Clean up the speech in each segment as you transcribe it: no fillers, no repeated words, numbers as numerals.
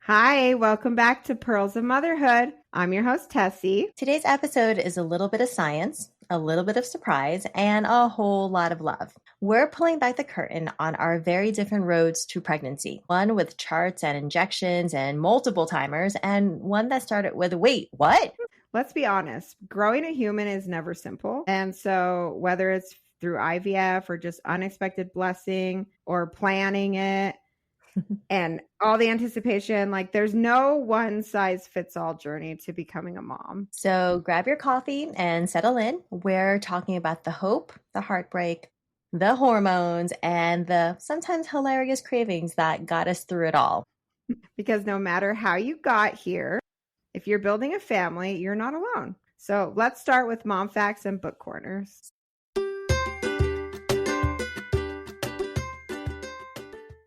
Hi, welcome back to Pearls of Motherhood. I'm your host, Tessie. Today's episode is a little bit of science, a little bit of surprise, and a whole lot of love. We're pulling back the curtain on our very different roads to pregnancy. One with charts and injections and multiple timers, and one that started with, wait, what? Let's be honest, growing a human is never simple. And so whether it's through IVF or just unexpected blessing or planning it and all the anticipation, like there's no one size fits all journey to becoming a mom. So grab your coffee and settle in. We're talking about the hope, the heartbreak, the hormones, and the sometimes hilarious cravings that got us through it all. Because no matter how you got here, if you're building a family, you're not alone. So let's start with mom facts and book corners.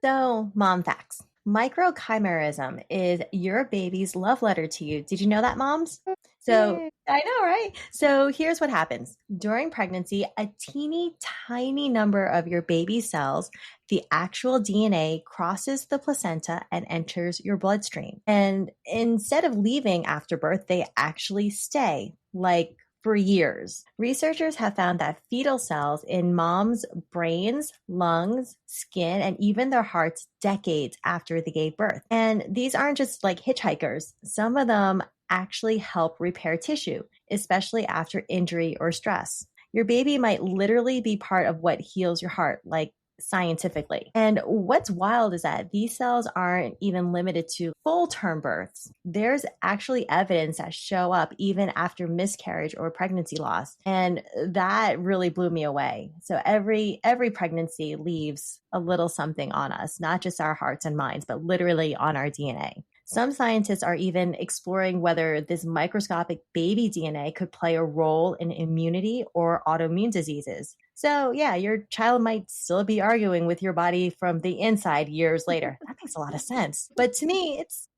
So, mom facts. Microchimerism is your baby's love letter to you. Did you know that, moms? So, I know, right? So, here's what happens. During pregnancy, a teeny tiny number of your baby cells, the actual DNA, crosses the placenta and enters your bloodstream. And instead of leaving after birth, they actually stay, like for years. Researchers have found that fetal cells in moms' brains, lungs, skin, and even their hearts decades after they gave birth. And these aren't just like hitchhikers. Some of them actually help repair tissue, especially after injury or stress. Your baby might literally be part of what heals your heart, like scientifically. And what's wild is that these cells aren't even limited to full-term births. There's actually evidence that show up even after miscarriage or pregnancy loss. And that really blew me away. So every pregnancy leaves a little something on us, not just our hearts and minds, but literally on our DNA. Some scientists are even exploring whether this microscopic baby DNA could play a role in immunity or autoimmune diseases. So yeah, your child might still be arguing with your body from the inside years later. That makes a lot of sense. But to me, it's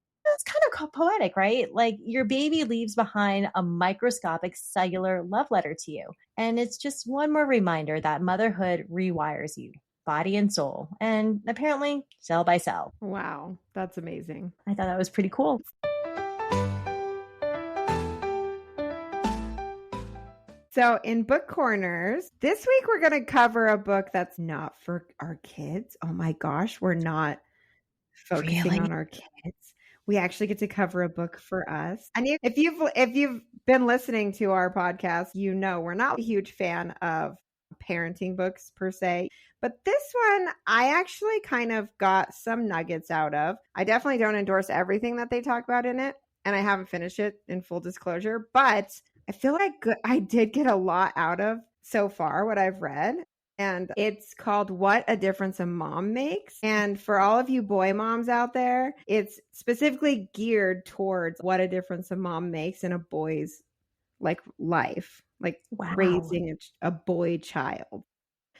kind of poetic, right? Like your baby leaves behind a microscopic cellular love letter to you. And it's just one more reminder that motherhood rewires you, body and soul, and apparently cell by cell. Wow, that's amazing. I thought that was pretty cool. So in book corners, this week we're going to cover a book that's not for our kids. Oh my gosh, we're not focusing on our kids. We actually get to cover a book for us. And if you've been listening to our podcast, you know we're not a huge fan of parenting books per se. But this one, I actually kind of got some nuggets out of. I definitely don't endorse everything that they talk about in it. And I haven't finished it in full disclosure. But I feel like I did get a lot out of so far what I've read. And it's called What a Difference a Mom Makes. And for all of you boy moms out there, it's specifically geared towards what a difference a mom makes in a boy's like life, like raising a boy child.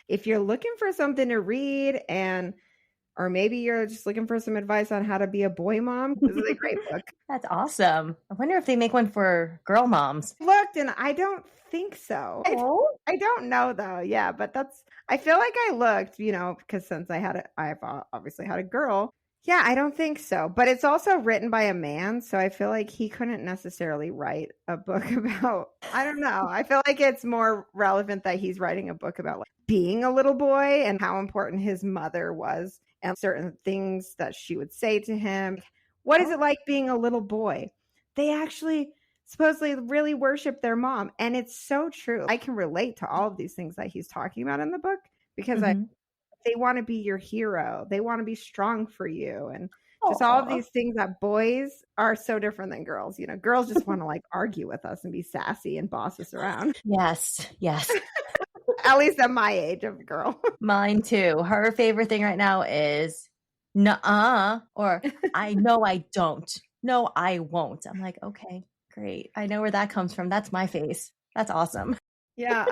If you're looking for something to read or maybe you're just looking for some advice on how to be a boy mom, this is a great book. That's awesome. I wonder if they make one for girl moms. Looked, and I don't think so. I don't know though. Yeah, but I feel like I looked, because since I've obviously had a girl. Yeah, I don't think so. But it's also written by a man, so I feel like he couldn't necessarily write a book about, I don't know. I feel like it's more relevant that he's writing a book about like being a little boy and how important his mother was and certain things that she would say to him. What is it like being a little boy? They actually supposedly really worship their mom. And it's so true. I can relate to all of these things that he's talking about in the book because they want to be your hero. They want to be strong for you. And just all of these things that boys are so different than girls. Girls just want to like argue with us and be sassy and boss us around. Yes. At least at my age of girl. Mine too. Her favorite thing right now is nuh-uh, or I know I don't. No, I won't. I'm like, okay, great. I know where that comes from. That's my face. That's awesome. Yeah,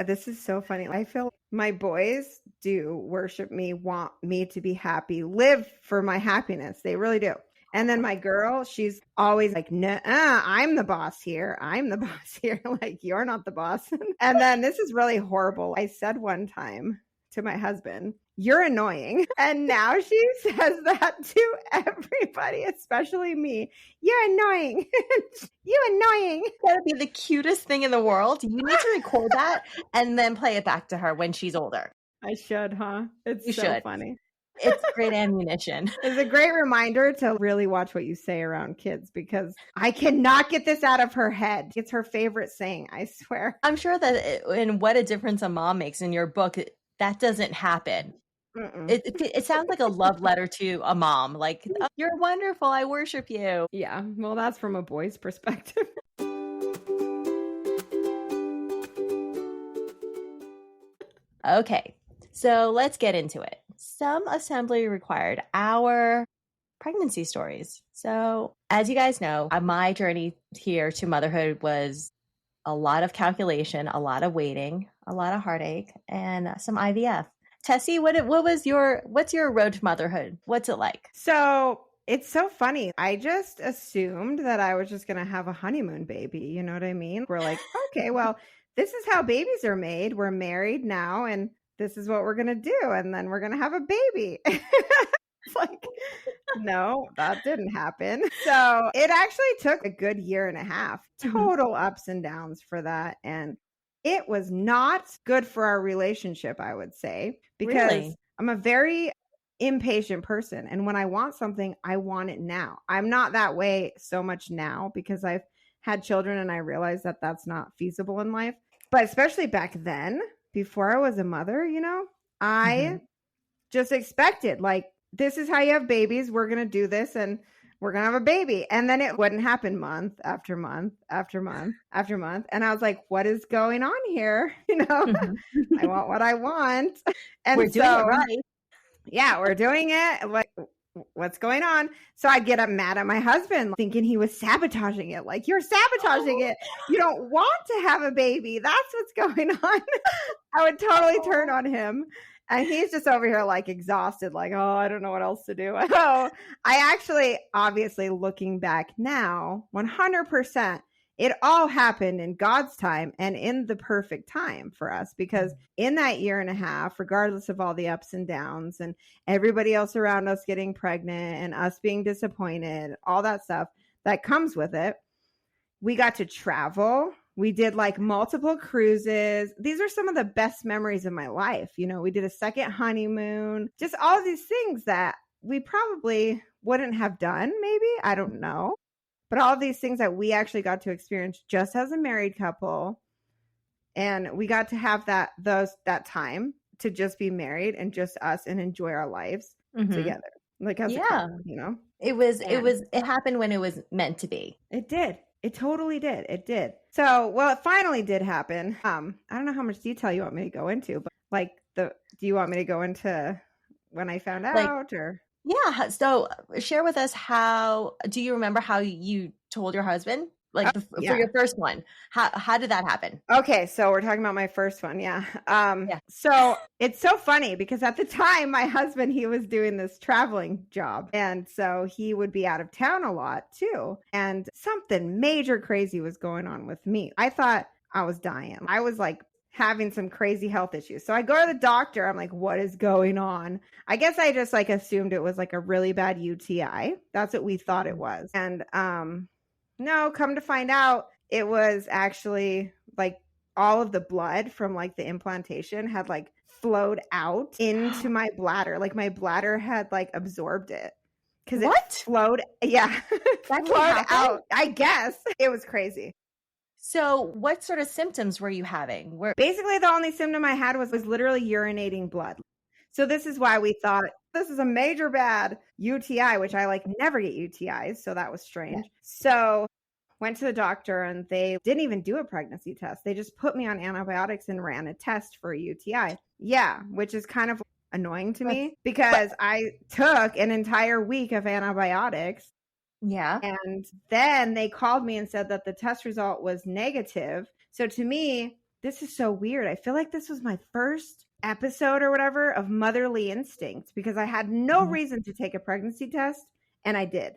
this is so funny. I feel my boys do worship me, want me to be happy, live for my happiness. They really do. And then my girl, she's always like, nah, I'm the boss here. I'm the boss here. Like, you're not the boss. And then this is really horrible. I said one time to my husband, you're annoying. And now she says that to everybody, especially me. You're annoying. You annoying. That would be the cutest thing in the world. You need to record that and then play it back to her when she's older. I should, huh? It's You so should. funny. It's great ammunition. It's a great reminder to really watch what you say around kids, because I cannot get this out of her head. It's her favorite saying, I swear. I'm sure that in What a Difference a Mom Makes in your book, that doesn't happen. It sounds like a love letter to a mom. Like, oh, you're wonderful. I worship you. Yeah. Well, that's from a boy's perspective. Okay. So let's get into it. Some assembly required our pregnancy stories. So, as you guys know, my journey here to motherhood was a lot of calculation, a lot of waiting, a lot of heartache, and some IVF. Tessie, what's your road to motherhood? What's it like? So it's so funny. I just assumed that I was just going to have a honeymoon baby. You know what I mean? We're like, okay, well, this is how babies are made. We're married now, and this is what we're going to do. And then we're going to have a baby. It's like, no, that didn't happen. So it actually took a good year and a half, total ups and downs for that. And it was not good for our relationship, I would say, because Really? I'm a very impatient person. And when I want something, I want it now. I'm not that way so much now because I've had children and I realized that that's not feasible in life. But especially back then, before I was a mother, I just expected, like, this is how you have babies. We're going to do this and we're going to have a baby. And then it wouldn't happen month after month after month after month. And I was like, what is going on here? I want what I want. And we're doing it right. Yeah, we're doing it. Like, what's going on? So I'd get mad at my husband, thinking he was sabotaging it. Like, you're sabotaging it. You don't want to have a baby. That's what's going on. I would totally turn on him. And he's just over here like exhausted, like, oh, I don't know what else to do. So I actually, obviously looking back now, 100%, it all happened in God's time and in the perfect time for us, because in that year and a half, regardless of all the ups and downs and everybody else around us getting pregnant and us being disappointed, all that stuff that comes with it, we got to travel. We did like multiple cruises. These are some of the best memories of my life. We did a second honeymoon, just all of these things that we probably wouldn't have done. Maybe, I don't know. But all of these things that we actually got to experience just as a married couple. And we got to have that time to just be married and just us and enjoy our lives together. Like, as a couple, It happened when it was meant to be. It did. It totally did. It did. So, well, it finally did happen. I don't know how much detail you want me to go into, but like do you want me to go into when I found out, or? Yeah. So share with us, do you remember how you told your husband? Like for your first one, how did that happen? Okay, so we're talking about my first one, yeah. So it's so funny because at the time, my husband, he was doing this traveling job, and so he would be out of town a lot too. And something major crazy was going on with me. I thought I was dying. I was like having some crazy health issues. So I go to the doctor. I'm like, what is going on? I guess I just like assumed it was like a really bad UTI. That's what we thought it was. And no, come to find out, it was actually like all of the blood from like the implantation had like flowed out into my bladder. Like my bladder had like absorbed it. Because it flowed. Yeah. That flowed out. I guess. It was crazy. So what sort of symptoms were you having? Basically, the only symptom I had was literally urinating blood. So this is why we thought this is a major bad UTI, which I like never get UTIs. So that was strange. Yeah. So went to the doctor and they didn't even do a pregnancy test. They just put me on antibiotics and ran a test for a UTI. Yeah, which is kind of annoying to me because I took an entire week of antibiotics. Yeah. And then they called me and said that the test result was negative. So to me, this is so weird. I feel like this was my first episode or whatever of motherly instinct because I had no reason to take a pregnancy test and I did.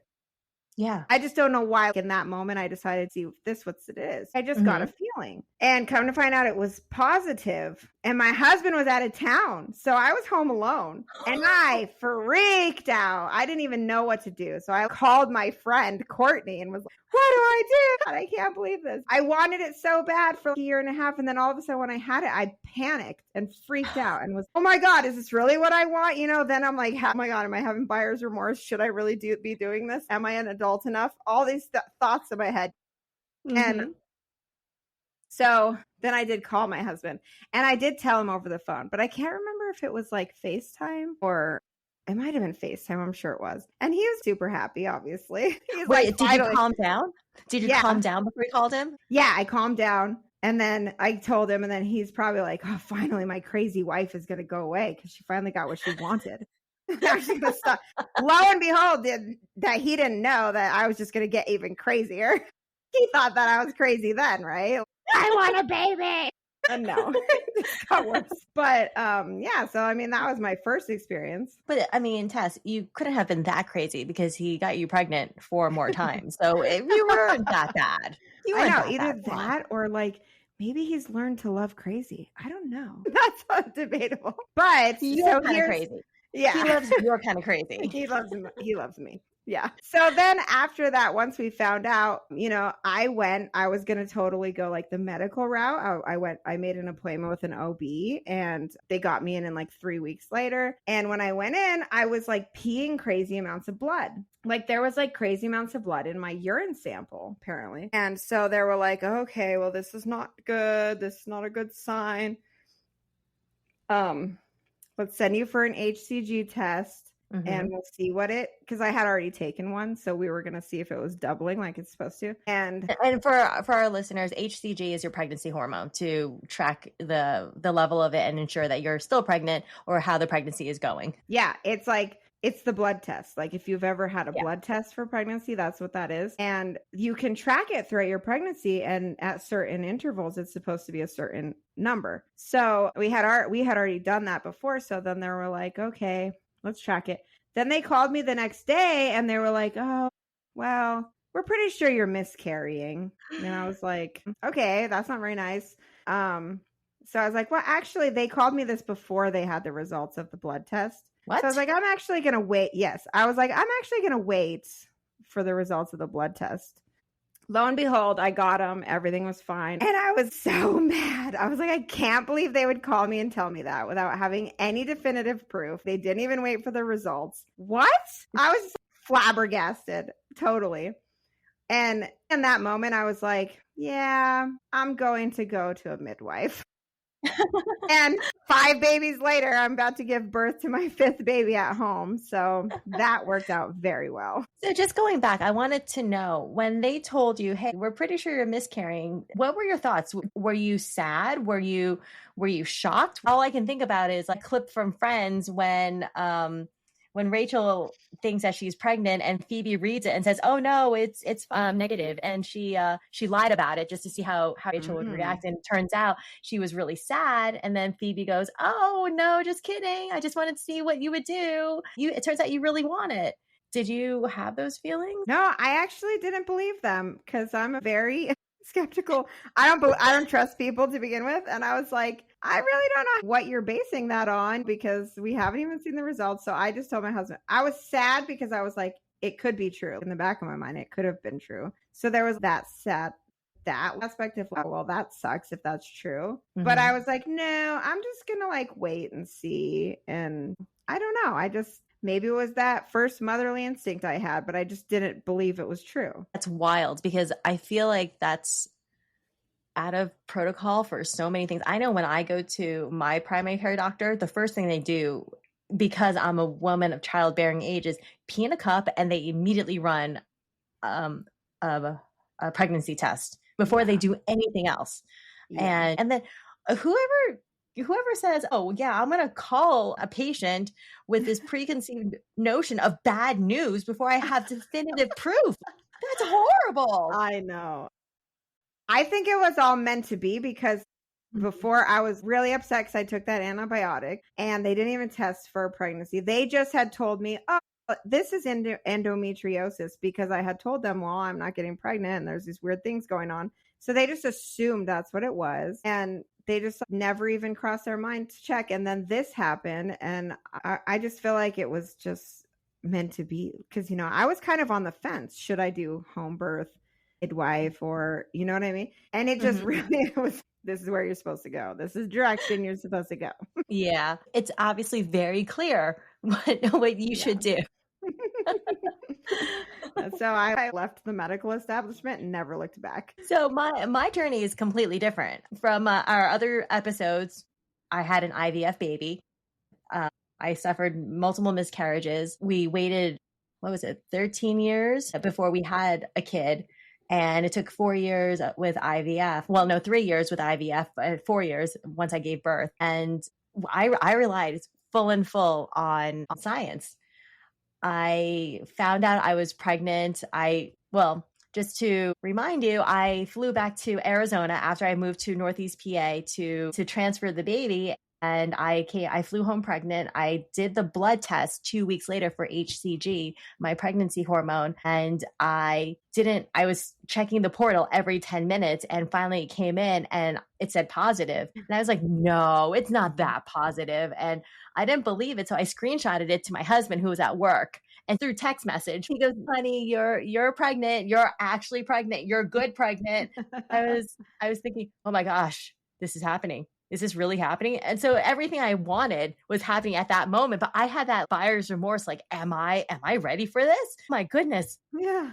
Yeah. I just don't know why in that moment I decided to see what it is. I just got a feeling. And come to find out it was positive. And my husband was out of town. So I was home alone. And I freaked out. I didn't even know what to do. So I called my friend Courtney and was like, what do I do? I can't believe this. I wanted it so bad for a year and a half. And then all of a sudden when I had it, I panicked and freaked out and was, oh my God, is this really what I want? Then I'm like, oh my God, am I having buyer's remorse? Should I really be doing this? Am I an adult enough? All these thoughts in my head. And so then I did call my husband and I did tell him over the phone, but I can't remember if it was like FaceTime or it might have been FaceTime. I'm sure it was. And he was super happy, obviously. Wait, like, did you calm down? Did you calm down before you called him? Yeah, I calmed down. And then I told him, and then he's probably like, oh, finally, my crazy wife is going to go away because she finally got what she wanted. Now she's going to stop. Lo and behold, that he didn't know that I was just going to get even crazier. He thought that I was crazy then, right? I want a baby. And no, it got worse. But yeah, so I mean, that was my first experience. But I mean, Tess, you couldn't have been that crazy because he got you pregnant 4 more times. So you weren't that bad. You weren't either that or like maybe he's learned to love crazy. I don't know. That's debatable. But you're kind of crazy. Yeah. He loves you're kind of crazy. He loves me. Yeah. So then after that, once we found out, I was going to totally go like the medical route. I made an appointment with an OB and they got me in like 3 weeks later. And when I went in, I was like peeing crazy amounts of blood. Like there was like crazy amounts of blood in my urine sample, apparently. And so they were like, okay, well, this is not good. This is not a good sign. Let's send you for an HCG test. And we'll see because I had already taken one. So we were going to see if it was doubling like it's supposed to. And for our listeners, HCG is your pregnancy hormone to track the level of it and ensure that you're still pregnant or how the pregnancy is going. Yeah. It's the blood test. Like if you've ever had a blood test for pregnancy, that's what that is. And you can track it throughout your pregnancy. And at certain intervals, it's supposed to be a certain number. So we had already done that before. So then they were like, okay, let's track it. Then they called me the next day and they were like, oh, well, we're pretty sure you're miscarrying. And I was like, okay, that's not very nice. So I was like, well, actually, they called me this before they had the results of the blood test. What? So I was like, I'm actually going to wait. Yes. I was like, I'm actually going to wait for the results of the blood test. Lo and behold, I got them. Everything was fine. And I was so mad. I was like, I can't believe they would call me and tell me that without having any definitive proof. They didn't even wait for the results. What? I was flabbergasted. Totally. And in that moment, I was like, yeah, I'm going to go to a midwife. And 5 babies later, I'm about to give birth to my 5th baby at home. So that worked out very well. So just going back, I wanted to know when they told you, hey, we're pretty sure you're miscarrying. What were your thoughts? Were you sad? Were you shocked? All I can think about is like a clip from Friends when Rachel thinks that she's pregnant and Phoebe reads it and says, oh no, it's negative. And she lied about it just to see how Rachel would react. And it turns out she was really sad. And then Phoebe goes, oh no, just kidding. I just wanted to see what you would do. It turns out you really want it. Did you have those feelings? No, I actually didn't believe them because I'm very skeptical. I don't trust people to begin with. And I was like, I really don't know what you're basing that on because we haven't even seen the results. So I just told my husband, I was sad because I was like, it could be true. In the back of my mind, it could have been true. So there was that aspect of, well, that sucks if that's true. But I was like, no, I'm just going to like wait and see. And I don't know. Maybe it was that first motherly instinct I had, but I just didn't believe it was true. That's wild because I feel like that's out of protocol for so many things. I know when I go to my primary care doctor, the first thing they do, because I'm a woman of childbearing age, is pee in a cup and they immediately run a pregnancy test before they do anything else. Yeah. And then whoever says, oh, yeah, I'm going to call a patient with this preconceived notion of bad news before I have definitive proof. That's horrible. I know. I think it was all meant to be because before I was really upset because I took that antibiotic and they didn't even test for pregnancy. They just had told me, oh, this is endometriosis, because I had told them, well, I'm not getting pregnant and there's these weird things going on. So they just assumed that's what it was. And they just never even crossed their mind to check. And then this happened. And I just feel like it was just meant to be, because, I was kind of on the fence. Should I do home birth, midwife, or, you know what I mean? And it just really it was, this is where you're supposed to go. This is direction you're supposed to go. Yeah. It's obviously very clear what you should do. So I left the medical establishment and never looked back. So my journey is completely different from our other episodes. I had an IVF baby. I suffered multiple miscarriages. We waited, 13 years before we had a kid. And it took 4 years with IVF. Well, no, 3 years with IVF, but 4 years once I gave birth. And I relied full on science. I found out I was pregnant. Just to remind you, I flew back to Arizona after I moved to Northeast PA to transfer the baby. And I flew home pregnant. I did the blood test 2 weeks later for HCG, my pregnancy hormone. And I was checking the portal every 10 minutes, and finally it came in and it said positive. And I was like, no, it's not that positive. And I didn't believe it. So I screenshotted it to my husband, who was at work. And through text message, he goes, honey, you're pregnant. You're actually pregnant. You're good pregnant. I was thinking, oh my gosh, this is happening. Is this really happening? And so everything I wanted was happening at that moment. But I had that buyer's remorse. Like, am I ready for this? My goodness. Yeah.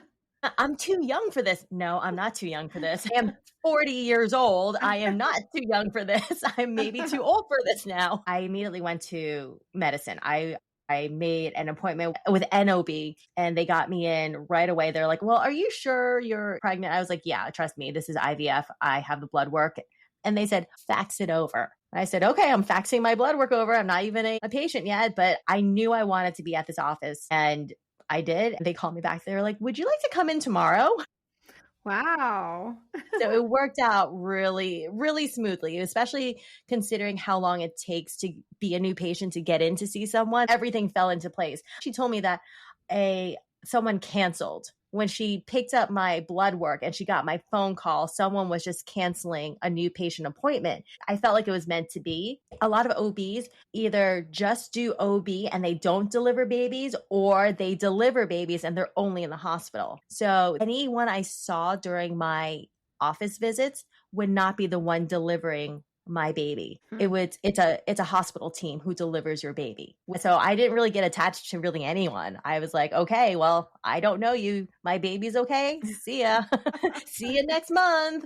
I'm too young for this. No, I'm not too young for this. I am 40 years old. I am not too young for this. I'm maybe too old for this now. I immediately went to medicine. I made an appointment with NOB, and they got me in right away. They're like, well, are you sure you're pregnant? I was like, yeah, trust me. This is IVF. I have the blood work. And they said, fax it over. I said, okay, I'm faxing my blood work over. I'm not even a patient yet, but I knew I wanted to be at this office, and I did. They called me back. They were like, would you like to come in tomorrow? Wow. So it worked out really, really smoothly, especially considering how long it takes to be a new patient to get in to see someone. Everything fell into place. She told me that someone canceled. When she picked up my blood work and she got my phone call, someone was just canceling a new patient appointment. I felt like it was meant to be. A lot of OBs either just do OB and they don't deliver babies, or they deliver babies and they're only in the hospital. So anyone I saw during my office visits would not be the one delivering my baby. It's a hospital team who delivers your baby. So I didn't really get attached to really anyone. I was like, okay, well, I don't know you. My baby's okay. See ya. See you next month.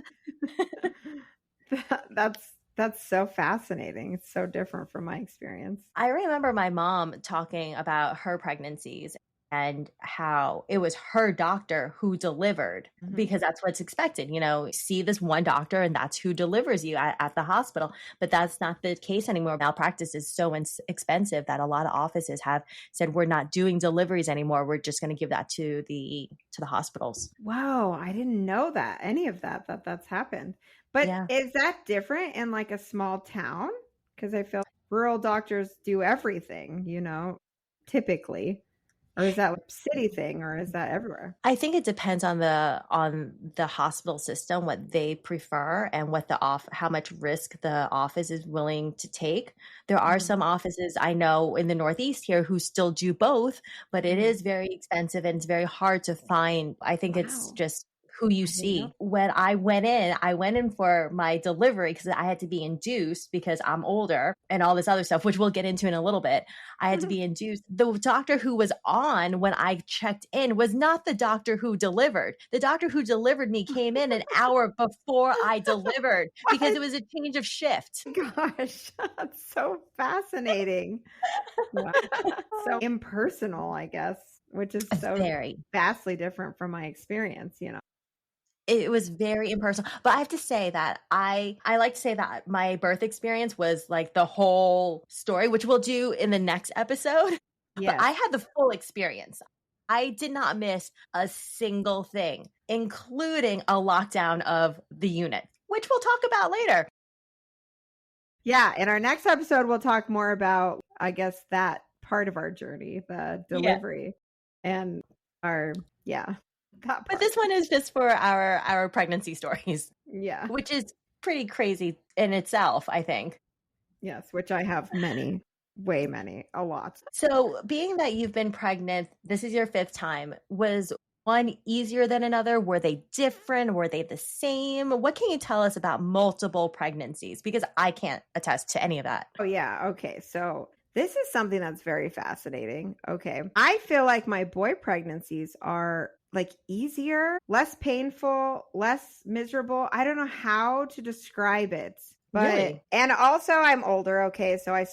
That's so fascinating. It's so different from my experience. I remember my mom talking about her pregnancies and how it was her doctor who delivered, because that's what's expected. See this one doctor and that's who delivers you at the hospital. But that's not the case anymore. Malpractice is so expensive that a lot of offices have said, we're not doing deliveries anymore. We're just going to give that to the hospitals. Wow. I didn't know that, any of that's happened. But Is that different in like a small town? Because I feel rural doctors do everything, typically. Or is that a city thing, or is that everywhere? I think it depends on the hospital system, what they prefer, and what how much risk the office is willing to take. There are some offices I know in the Northeast here who still do both, but it is very expensive and it's very hard to find. I think it's just who you see. When I went in for my delivery because I had to be induced because I'm older and all this other stuff, which we'll get into in a little bit. I had to be induced. The doctor who was on when I checked in was not the doctor who delivered. The doctor who delivered me came in an hour before I delivered because it was a change of shift. Gosh, that's so fascinating. Wow. So impersonal, I guess, which is so very vastly different from my experience, It was very impersonal. But I have to say that I like to say that my birth experience was like the whole story, which we'll do in the next episode. Yes. But I had the full experience. I did not miss a single thing, including a lockdown of the unit, which we'll talk about later. Yeah. In our next episode, we'll talk more about, I guess, that part of our journey, the delivery. and that But part. this one is just for our pregnancy stories, Yeah. which is pretty crazy in itself, I think. Yes, which I have many, way many, a lot. So, being that you've been pregnant, this is your fifth time, was one easier than another? Were they different? Were they the same? What can you tell us about multiple pregnancies? Because I can't attest to any of that. Oh, yeah. Okay. So this is something that's very fascinating. Okay. I feel like my boy pregnancies are like easier, less painful, less miserable. I don't know how to describe it. But, Really? and also I'm older. Okay. So I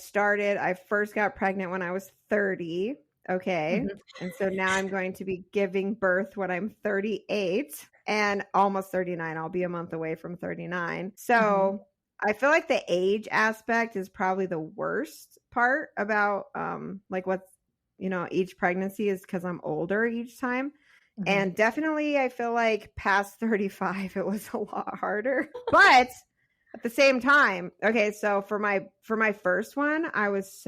first got pregnant when I was 30. Okay. Mhm. And so now I'm going to be giving birth when I'm 38 and almost 39. I'll be a month away from 39. So I feel like the age aspect is probably the worst part about like what's each pregnancy is because I'm older each time. Mhm. And definitely I feel like past 35 it was a lot harder. But at the same time, okay, so for my first one, I was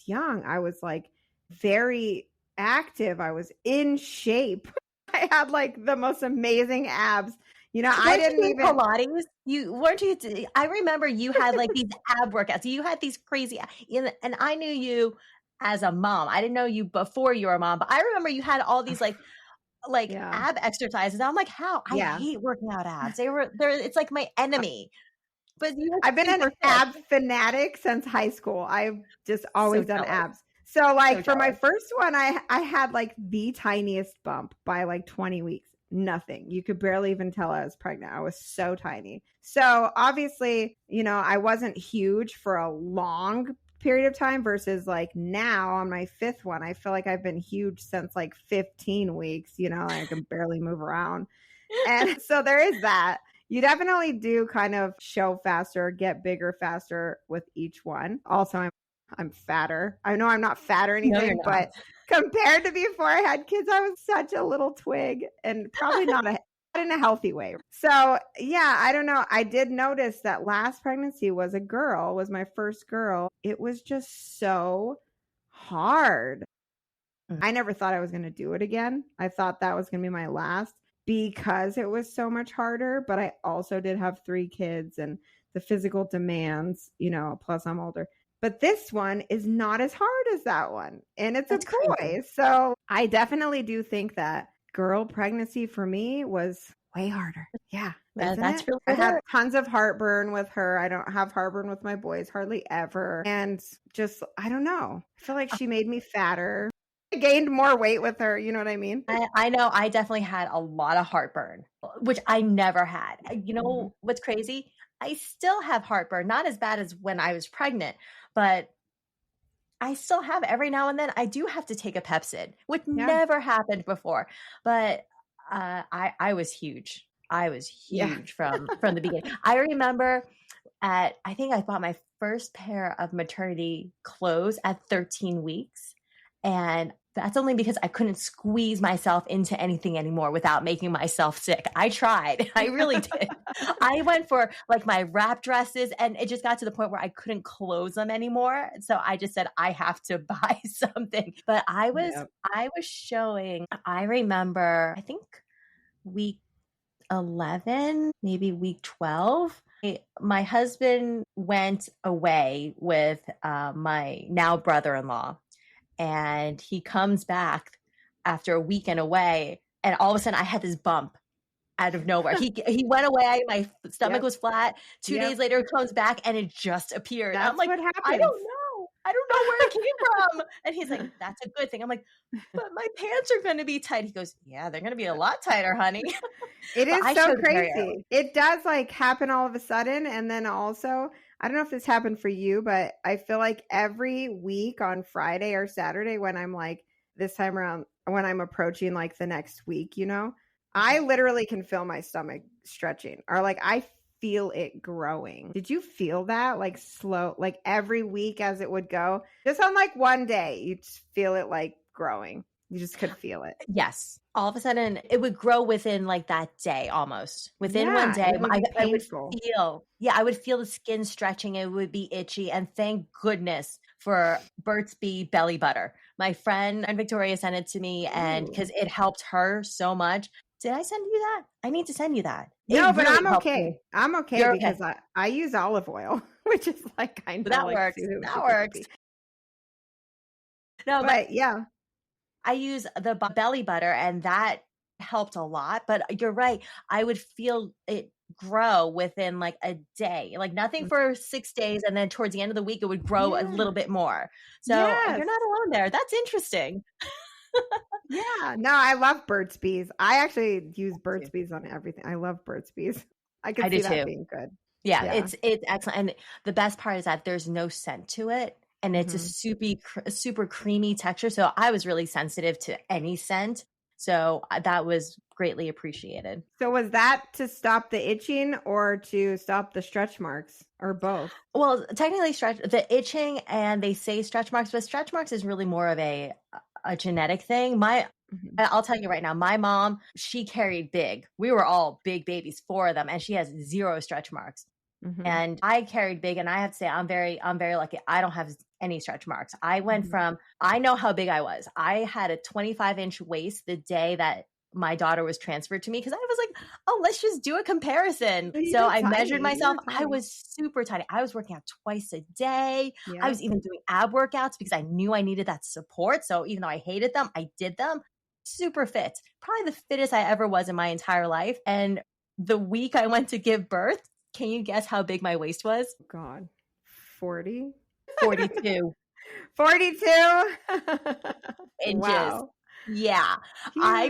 young. I was like very active. I was in shape. I had like the most amazing abs. I Weren't you didn't doing even Pilates? You weren't you? I remember you had like these ab workouts. You had these crazy, and I knew you as a mom. I didn't know you before you were a mom, but I remember you had all these like yeah. ab exercises. I'm like, how? I Yeah. hate working out abs. They're it's like my enemy. But you were I've been an super fit. ab fanatic since high school. I've just So always done jealous. abs. So So like for my jealous. first one, I had like the tiniest bump by like 20 weeks. Nothing. You could barely even tell I was pregnant. I was so tiny. So obviously, I wasn't huge for a long period of time versus like now on my fifth one, I feel like I've been huge since like 15 weeks, I can barely move around. And so there is that. You definitely do kind of show faster, get bigger faster with each one. Also, I'm fatter. I know I'm not fat or No, you're anything, not. but compared to before I had kids, I was such a little twig and probably not in a healthy way. So yeah, I don't know. I did notice that last pregnancy was my first girl. It was just so hard. Mm. I never thought I was going to do it again. I thought that was going to be my last because it was so much harder. But I also did have 3 kids and the physical demands, plus I'm older. But this one is not as hard as that one. And it's That's a crazy. boy. So I definitely do think that girl pregnancy for me was way harder. Yeah. Isn't That's it? really I had good. tons of heartburn with her. I don't have heartburn with my boys hardly ever. And just, I don't know. I feel like she made me fatter. I gained more weight with her. You know what I mean? I know I definitely had a lot of heartburn, which I never had. You Mm-hmm. know what's crazy? I still have heartburn, not as bad as when I was pregnant, but I still have every now and then. I do have to take a Pepsid, which Yeah. never happened before. But I was huge. I was Yeah. huge from the beginning. I remember I think I bought my first pair of maternity clothes at 13 weeks. And that's only because I couldn't squeeze myself into anything anymore without making myself sick. I tried. I really did. I went for like my wrap dresses and it just got to the point where I couldn't close them anymore. So I just said I have to buy something. But Yep. I was showing, I remember, I think week 11, maybe week 12. My husband went away with my now brother in law, and he comes back after a weekend away. And all of a sudden, I had this bump out of nowhere. He went away. My stomach Yep. was flat. 2 days Yep. later, it comes back and it just appeared. I'm That's like, what I happens. don't know. I don't know where it came from. And he's like, that's a good thing. I'm like, but my pants are going to be tight. He goes, yeah, they're going to be a lot tighter, honey. It But is I so showed it very early. crazy. It does like happen all of a sudden. And then also, I don't know if this happened for you, but I feel like every week on Friday or Saturday when I'm like this time around, when I'm approaching like the next week, I literally can feel my stomach stretching or like I feel it growing. Did you feel that like slow, like every week as it would go? Just on like one day, you just feel it like growing. You just could feel it. Yes. All of a sudden, it would grow within like that day almost. Within one Yeah, day, it would be I would painful. I would feel the skin stretching. It would be itchy. And thank goodness for Burt's Bee belly butter. My friend and Victoria sent it to me, and because Ooh. it helped her so much. Did I send you that? I need to send you that. It No, but really I'm helped me. okay. I'm okay You're okay. because I use olive oil, which is like kind of That like works. That super works. hippie. No, but But yeah. I use the belly butter, and that helped a lot. But you're right. I would feel it grow within like a day, like nothing for 6 days. And then towards the end of the week, it would grow a Yeah. little bit more. So you're Yes. not alone there. That's interesting. Yeah. No, I love Burt's Bees. I actually use Burt's Bees on everything. I love Burt's Bees. I I could do see that too. being good. Yeah, Yeah. it's excellent. And the best part is that there's no scent to it, and it's a Hmm. super creamy texture. So I was really sensitive to any scent. So that was greatly appreciated. So was that to stop the itching or to stop the stretch marks or both? Well, technically, stretch the itching, and they say stretch marks, but stretch marks is really more of a genetic thing. Hmm. I'll tell you right now, my mom, she carried big. We were all big babies, four of them, and she has zero stretch marks. Hmm. And I carried big, and I have to say I'm very lucky. I don't have any stretch marks. I went Hmm. from I know how big I was. I had a 25-inch waist the day that my daughter was transferred to me because I was like, oh, let's just do a comparison. So You're I measured tiny. myself. You're I tiny. was super tiny. I was working out twice a day. I Yep. was even doing ab workouts because I knew I needed that support. So even though I hated them, I did them. Super fit. Probably the fittest I ever was in my entire life. And the week I went to give birth, can you guess how big my waist was? God. 40? 42 42? inches. Wow. Yeah. Huge. I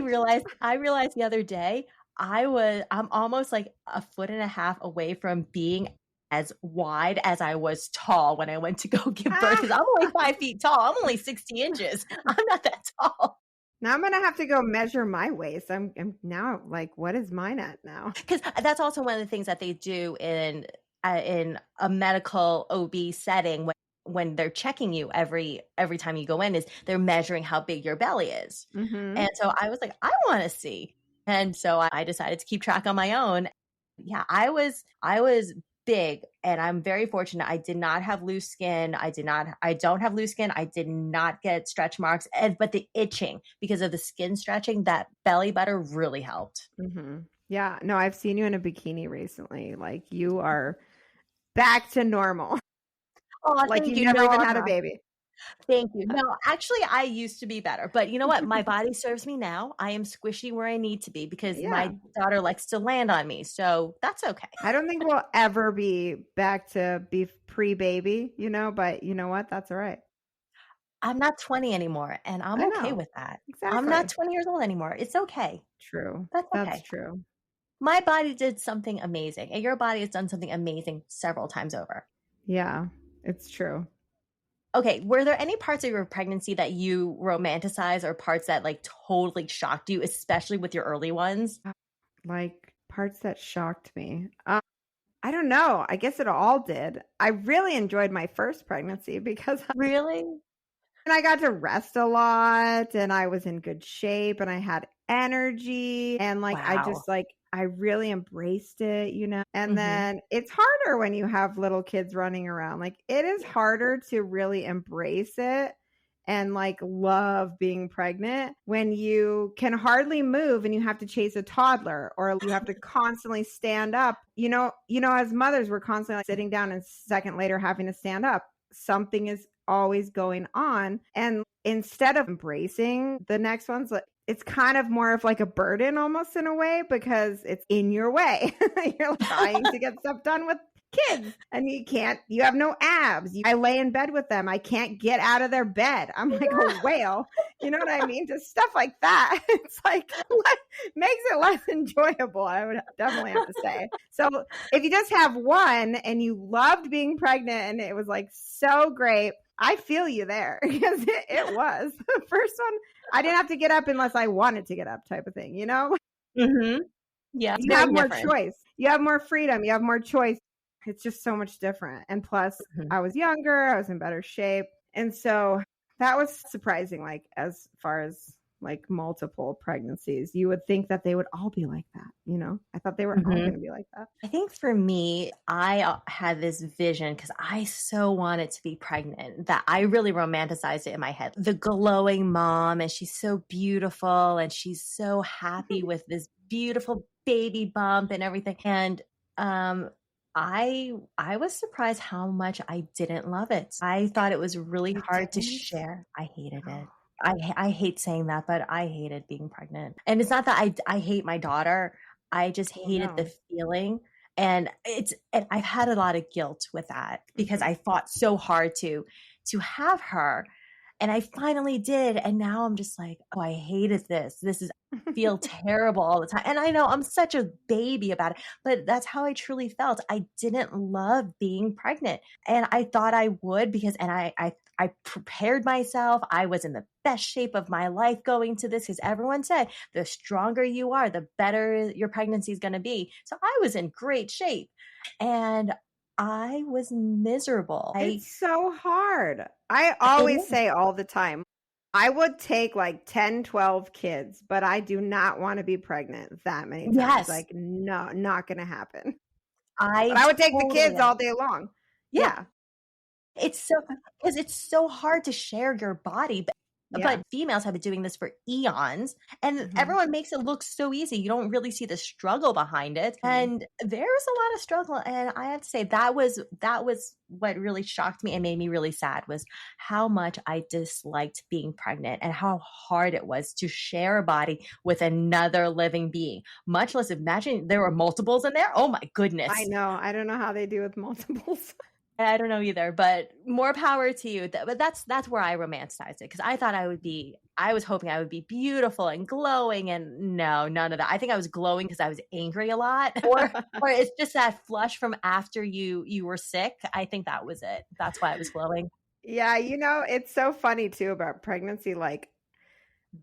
realized the other day I'm almost like a foot and a half away from being as wide as I was tall when I went to go give birth because I'm only 5 feet tall. I'm only 60 inches. I'm not that tall. Now I'm gonna have to go measure my waist. I'm now like, what is mine at now? Because that's also one of the things that they do in a medical OB setting when they're checking you every time you go in is they're measuring how big your belly is. Hmm. And so I was like, I want to see. And so I decided to keep track on my own. Yeah, I was big, and I'm very fortunate. I did not have loose skin. I don't have loose skin. I did not get stretch marks. But the itching because of the skin stretching, that belly butter really helped. Hmm. Yeah. No, I've seen you in a bikini recently. Like you are back to normal. Oh, Like thank you you. never No, even I'm had a not. baby. Thank you. No, actually, I used to be better, but you know what? My body serves me now. I am squishy where I need to be because Yeah. my daughter likes to land on me. So that's okay. I don't think we'll ever be back to be pre-baby, but you know what? That's all right. I'm not 20 anymore, and I'm I okay know. with that. I'm not Exactly. 20 years old anymore. It's okay. True. That's That's okay. true. My body did something amazing, and your body has done something amazing several times over. Yeah, it's true. Okay, were there any parts of your pregnancy that you romanticize or parts that like totally shocked you, especially with your early ones? Like parts that shocked me. I don't know. I guess it all did. I really enjoyed my first pregnancy because Really? I got to rest a lot and I was in good shape and I had energy and like I Wow. just like I really embraced it. And Hmm. then it's harder when you have little kids running around. Like it is harder to really embrace it and like love being pregnant when you can hardly move and you have to chase a toddler or you have to constantly stand up. As mothers we're constantly like sitting down and a second later having to stand up. Something is always going on. And instead of embracing the next ones, like, it's kind of more of like a burden almost in a way because it's in your way. You're trying to get stuff done with kids and you have no abs. I lay in bed with them. I can't get out of their bed. I'm like a whale. You know what I mean? Just stuff like that. It's like makes it less enjoyable, I would definitely have to say. So if you just have one and you loved being pregnant and it was like so great, I feel you there because it was the first one. I didn't have to get up unless I wanted to get up type of thing. Hmm. Yeah, it's You have very more different. choice. You have more freedom. You have more choice. It's just so much different. And plus, Mhm. I was younger. I was in better shape. And so that was surprising, like as far as like multiple pregnancies. You would think that they would all be like that, you know? I thought they were all Mhm. going to be like that. I think for me, I had this vision because I so wanted to be pregnant that I really romanticized it in my head. The glowing mom, and she's so beautiful, and she's so happy with this beautiful baby bump and everything. And um, I was surprised how much I didn't love it. I thought it was really You hard to didn't? share. I hated Oh, it. I hate saying that, but I hated being pregnant. And it's not that I hate my daughter. I just well, hated the no. feeling, and I've had a lot of guilt with that because Mhm. I fought so hard to have her, and I finally did, and now I'm just like, oh, I hated this. This is feel terrible all the time. And I know I'm such a baby about it, but that's how I truly felt. I didn't love being pregnant. And I thought I would because and I prepared myself. I was in the best shape of my life going to this because everyone said the stronger you are, the better your pregnancy is going to be. So I was in great shape. And I was miserable. It's so hard. I always It say all the time, I would take like 10, 12 kids, but I do not want to be pregnant that many times. Yes, Like, no, not going to happen. But I I would take the totally kids get all it. day long. Yeah. Yeah. It's so because it's so hard to share your body, Yeah. but females have been doing this for eons, and Hmm. everyone makes it look so easy. You don't really see the struggle behind it, Hmm. and there's a lot of struggle. And I have to say that was what really shocked me and made me really sad was how much I disliked being pregnant and how hard it was to share a body with another living being. Much less imagine there were multiples in there. Oh my I goodness. know. I don't know how they do with multiples. I don't know either, but more power to you. But that's where I romanticized it because I thought I was hoping I would be beautiful and glowing, and no, none of that. I think I was glowing because I was angry a lot, or it's just that flush from after you were sick. I think that was it. That's why I was glowing. Yeah, it's so funny too about pregnancy. Like,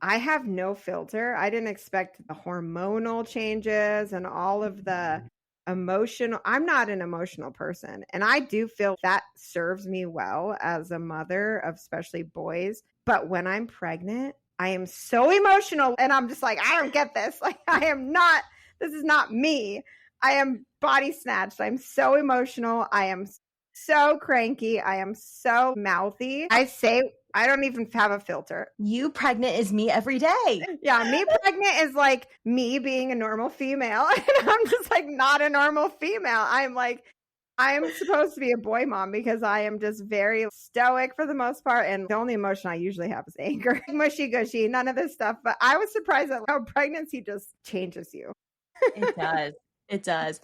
I have no filter. I didn't expect the hormonal changes and all of the emotional. I'm not an emotional person. And I do feel that serves me well as a mother of especially boys. But when I'm pregnant, I am so emotional and I'm just like, I don't get this. Like, this is not me. I am body snatched. I'm so emotional. I am so cranky. I am so mouthy. I don't even have a filter. You pregnant is me every day. Yeah, me pregnant is like me being a normal female. And I'm just like not a normal female. I'm supposed to be a boy mom because I am just very stoic for the most part. And the only emotion I usually have is anger. Mushy gushy, none of this stuff. But I was surprised at how pregnancy just changes you. It does. It does.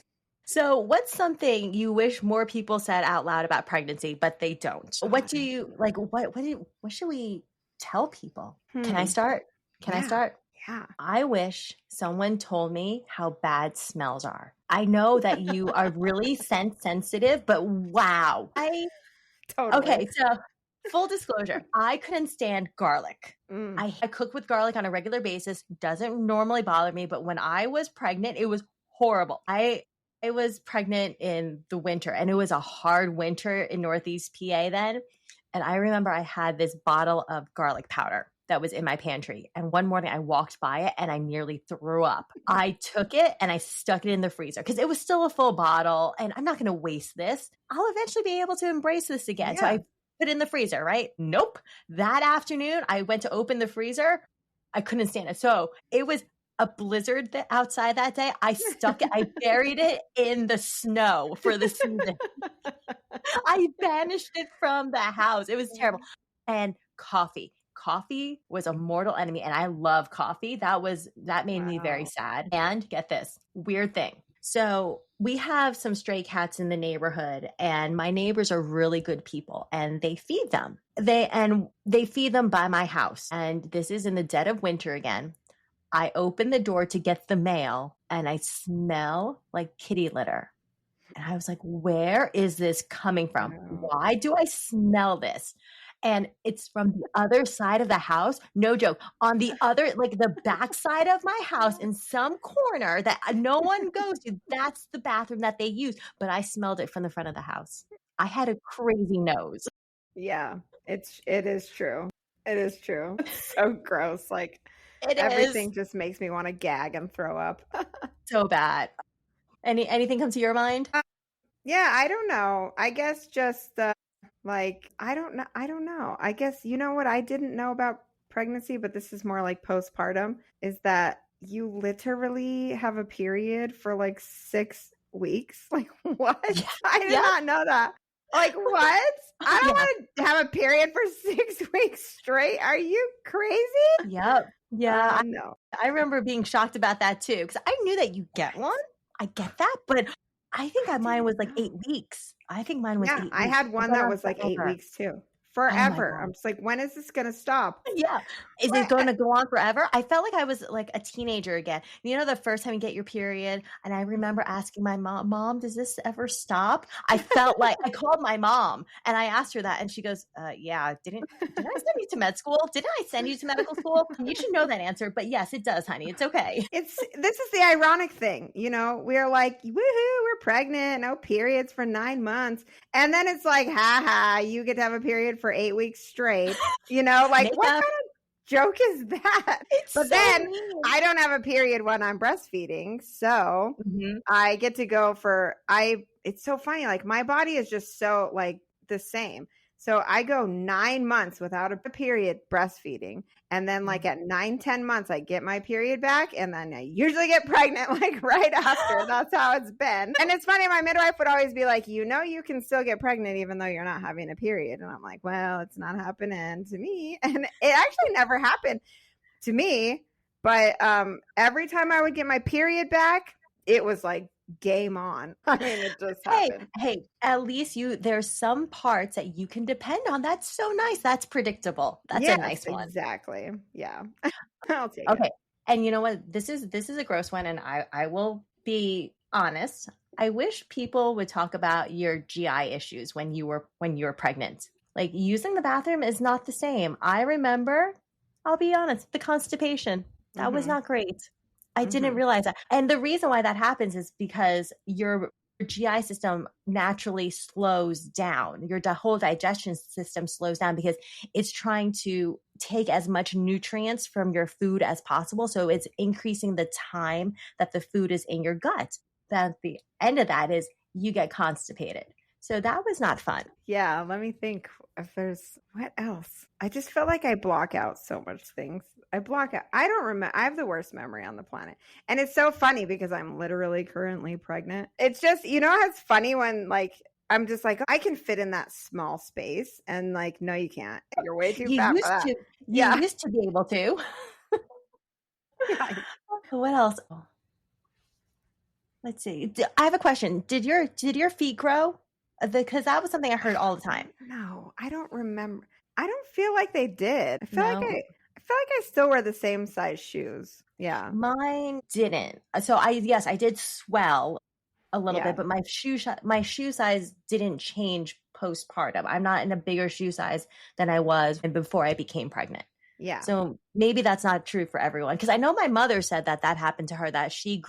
So, what's something you wish more people said out loud about pregnancy, but they don't? What Oh, do you like? What should we tell people? Can I hmm. start? Can I Yeah. start? Yeah. I wish someone told me how bad smells are. I know that you are really sensitive, but wow. Totally. Okay, so full disclosure, I couldn't stand garlic. Mm. I cook with garlic on a regular basis, doesn't normally bother me, but when I was pregnant, it was horrible. I was pregnant in the winter and it was a hard winter in Northeast PA then. And I remember I had this bottle of garlic powder that was in my pantry. And one morning I walked by it and I nearly threw up. I took it and I stuck it in the freezer because it was still a full bottle and I'm not going to waste this. I'll eventually be able to embrace this again. So Yeah. I put it in the freezer, right? Nope. That afternoon, I went to open the freezer. I couldn't stand it. So it was a blizzard outside that day. I stuck it, I buried it in the snow for the season. I banished it from the house. It was terrible. And coffee. Coffee was a mortal enemy, and I love coffee. That made me very Wow. sad. And get this weird thing. So we have some stray cats in the neighborhood, and my neighbors are really good people, and they feed them. They feed them by my house. And this is in the dead of winter again. I open the door to get the mail, and I smell like kitty litter. And I was like, where is this coming from? Wow. Why do I smell this? And it's from the other side of the house. No joke. On the other, like the back side of my house in some corner that no one goes to. That's the bathroom that they use. But I smelled it from the front of the house. I had a crazy nose. Yeah. It is true. It is true. It's so gross. Like, It is Everything just makes me want to gag and throw up. so bad. Anything come to your mind? Yeah, I don't know. I guess just like I don't know. I don't know. I guess you know what I didn't know about pregnancy, but this is more like postpartum, is that you literally have a period for like 6 weeks. Like what? Yeah. I did Yeah. not know that. Like what? I don't Yeah. want to have a period for 6 weeks straight. Are you crazy? Yep. Yeah. No. I remember being shocked about that too, because I knew that you get one. I get that, but I think I mine was didn't like know. 8 weeks. I think mine was Yeah, 8 weeks. I had It one went that on was like 8 forever. weeks too. Oh my Forever. God. I'm just like, when is this gonna stop? Yeah. Is it What? going to go on forever? I felt like I was like a teenager again. You know, the first time you get your period, and I remember asking my mom, "Mom, does this ever stop?" I felt like I called my mom and I asked her that, and she goes, "Yeah, didn't I send you to med school? Didn't I send you to medical school? You should know that answer." But yes, it does, honey. It's okay. This is the ironic thing, we're like, woohoo, we're pregnant, no periods for 9 months. And then it's like, ha, you get to have a period for 8 weeks straight. Like what Makeup. kind of joke is that? It's But so then mean. I don't have a period when I'm breastfeeding. So Mhm. I get to go it's so funny. Like my body is just so like the same. So I go 9 months without a period breastfeeding. And then like at 9, 10 months, I get my period back. And then I usually get pregnant like right after. That's how it's been. And it's funny. My midwife would always be like, you can still get pregnant even though you're not having a period. And I'm like, well, it's not happening to me. And it actually never happened to me. But every time I would get my period back, it was like game on. I mean, it just happened. Hey, at least there's some parts that you can depend on. That's so nice. That's predictable. That's a Yes, nice one. exactly. Yeah. I'll take Okay. it. And you know what? This is a gross one, and I will be honest. I wish people would talk about your GI issues when you were pregnant. Like using the bathroom is not the same. I remember, I'll be honest, the constipation. That was not great. I didn't realize that. And the reason why that happens is because your GI system naturally slows down. Your whole digestion system slows down because it's trying to take as much nutrients from your food as possible. So it's increasing the time that the food is in your gut. Then the end of that is you get constipated. So that was not fun. Yeah, let me think if there's what else. I just feel like I block out so much things. I don't remember. I have the worst memory on the planet. And it's so funny because I'm literally currently pregnant. It's just, it's funny when like I'm just like, I can fit in that small space. And like, no, you can't. You're way too fat for that. You used to be able to. Yeah. What else? Let's see. I have a question. Did your feet grow? Because that was something I heard all the time. No, I don't remember. I don't feel like they did. I feel No. like I still wear the same size shoes. Yeah. Mine didn't. So I did swell a little Yeah. bit, but my shoe size didn't change postpartum. I'm not in a bigger shoe size than I was before I became pregnant. Yeah. So maybe that's not true for everyone. Because I know my mother said that happened to her, that she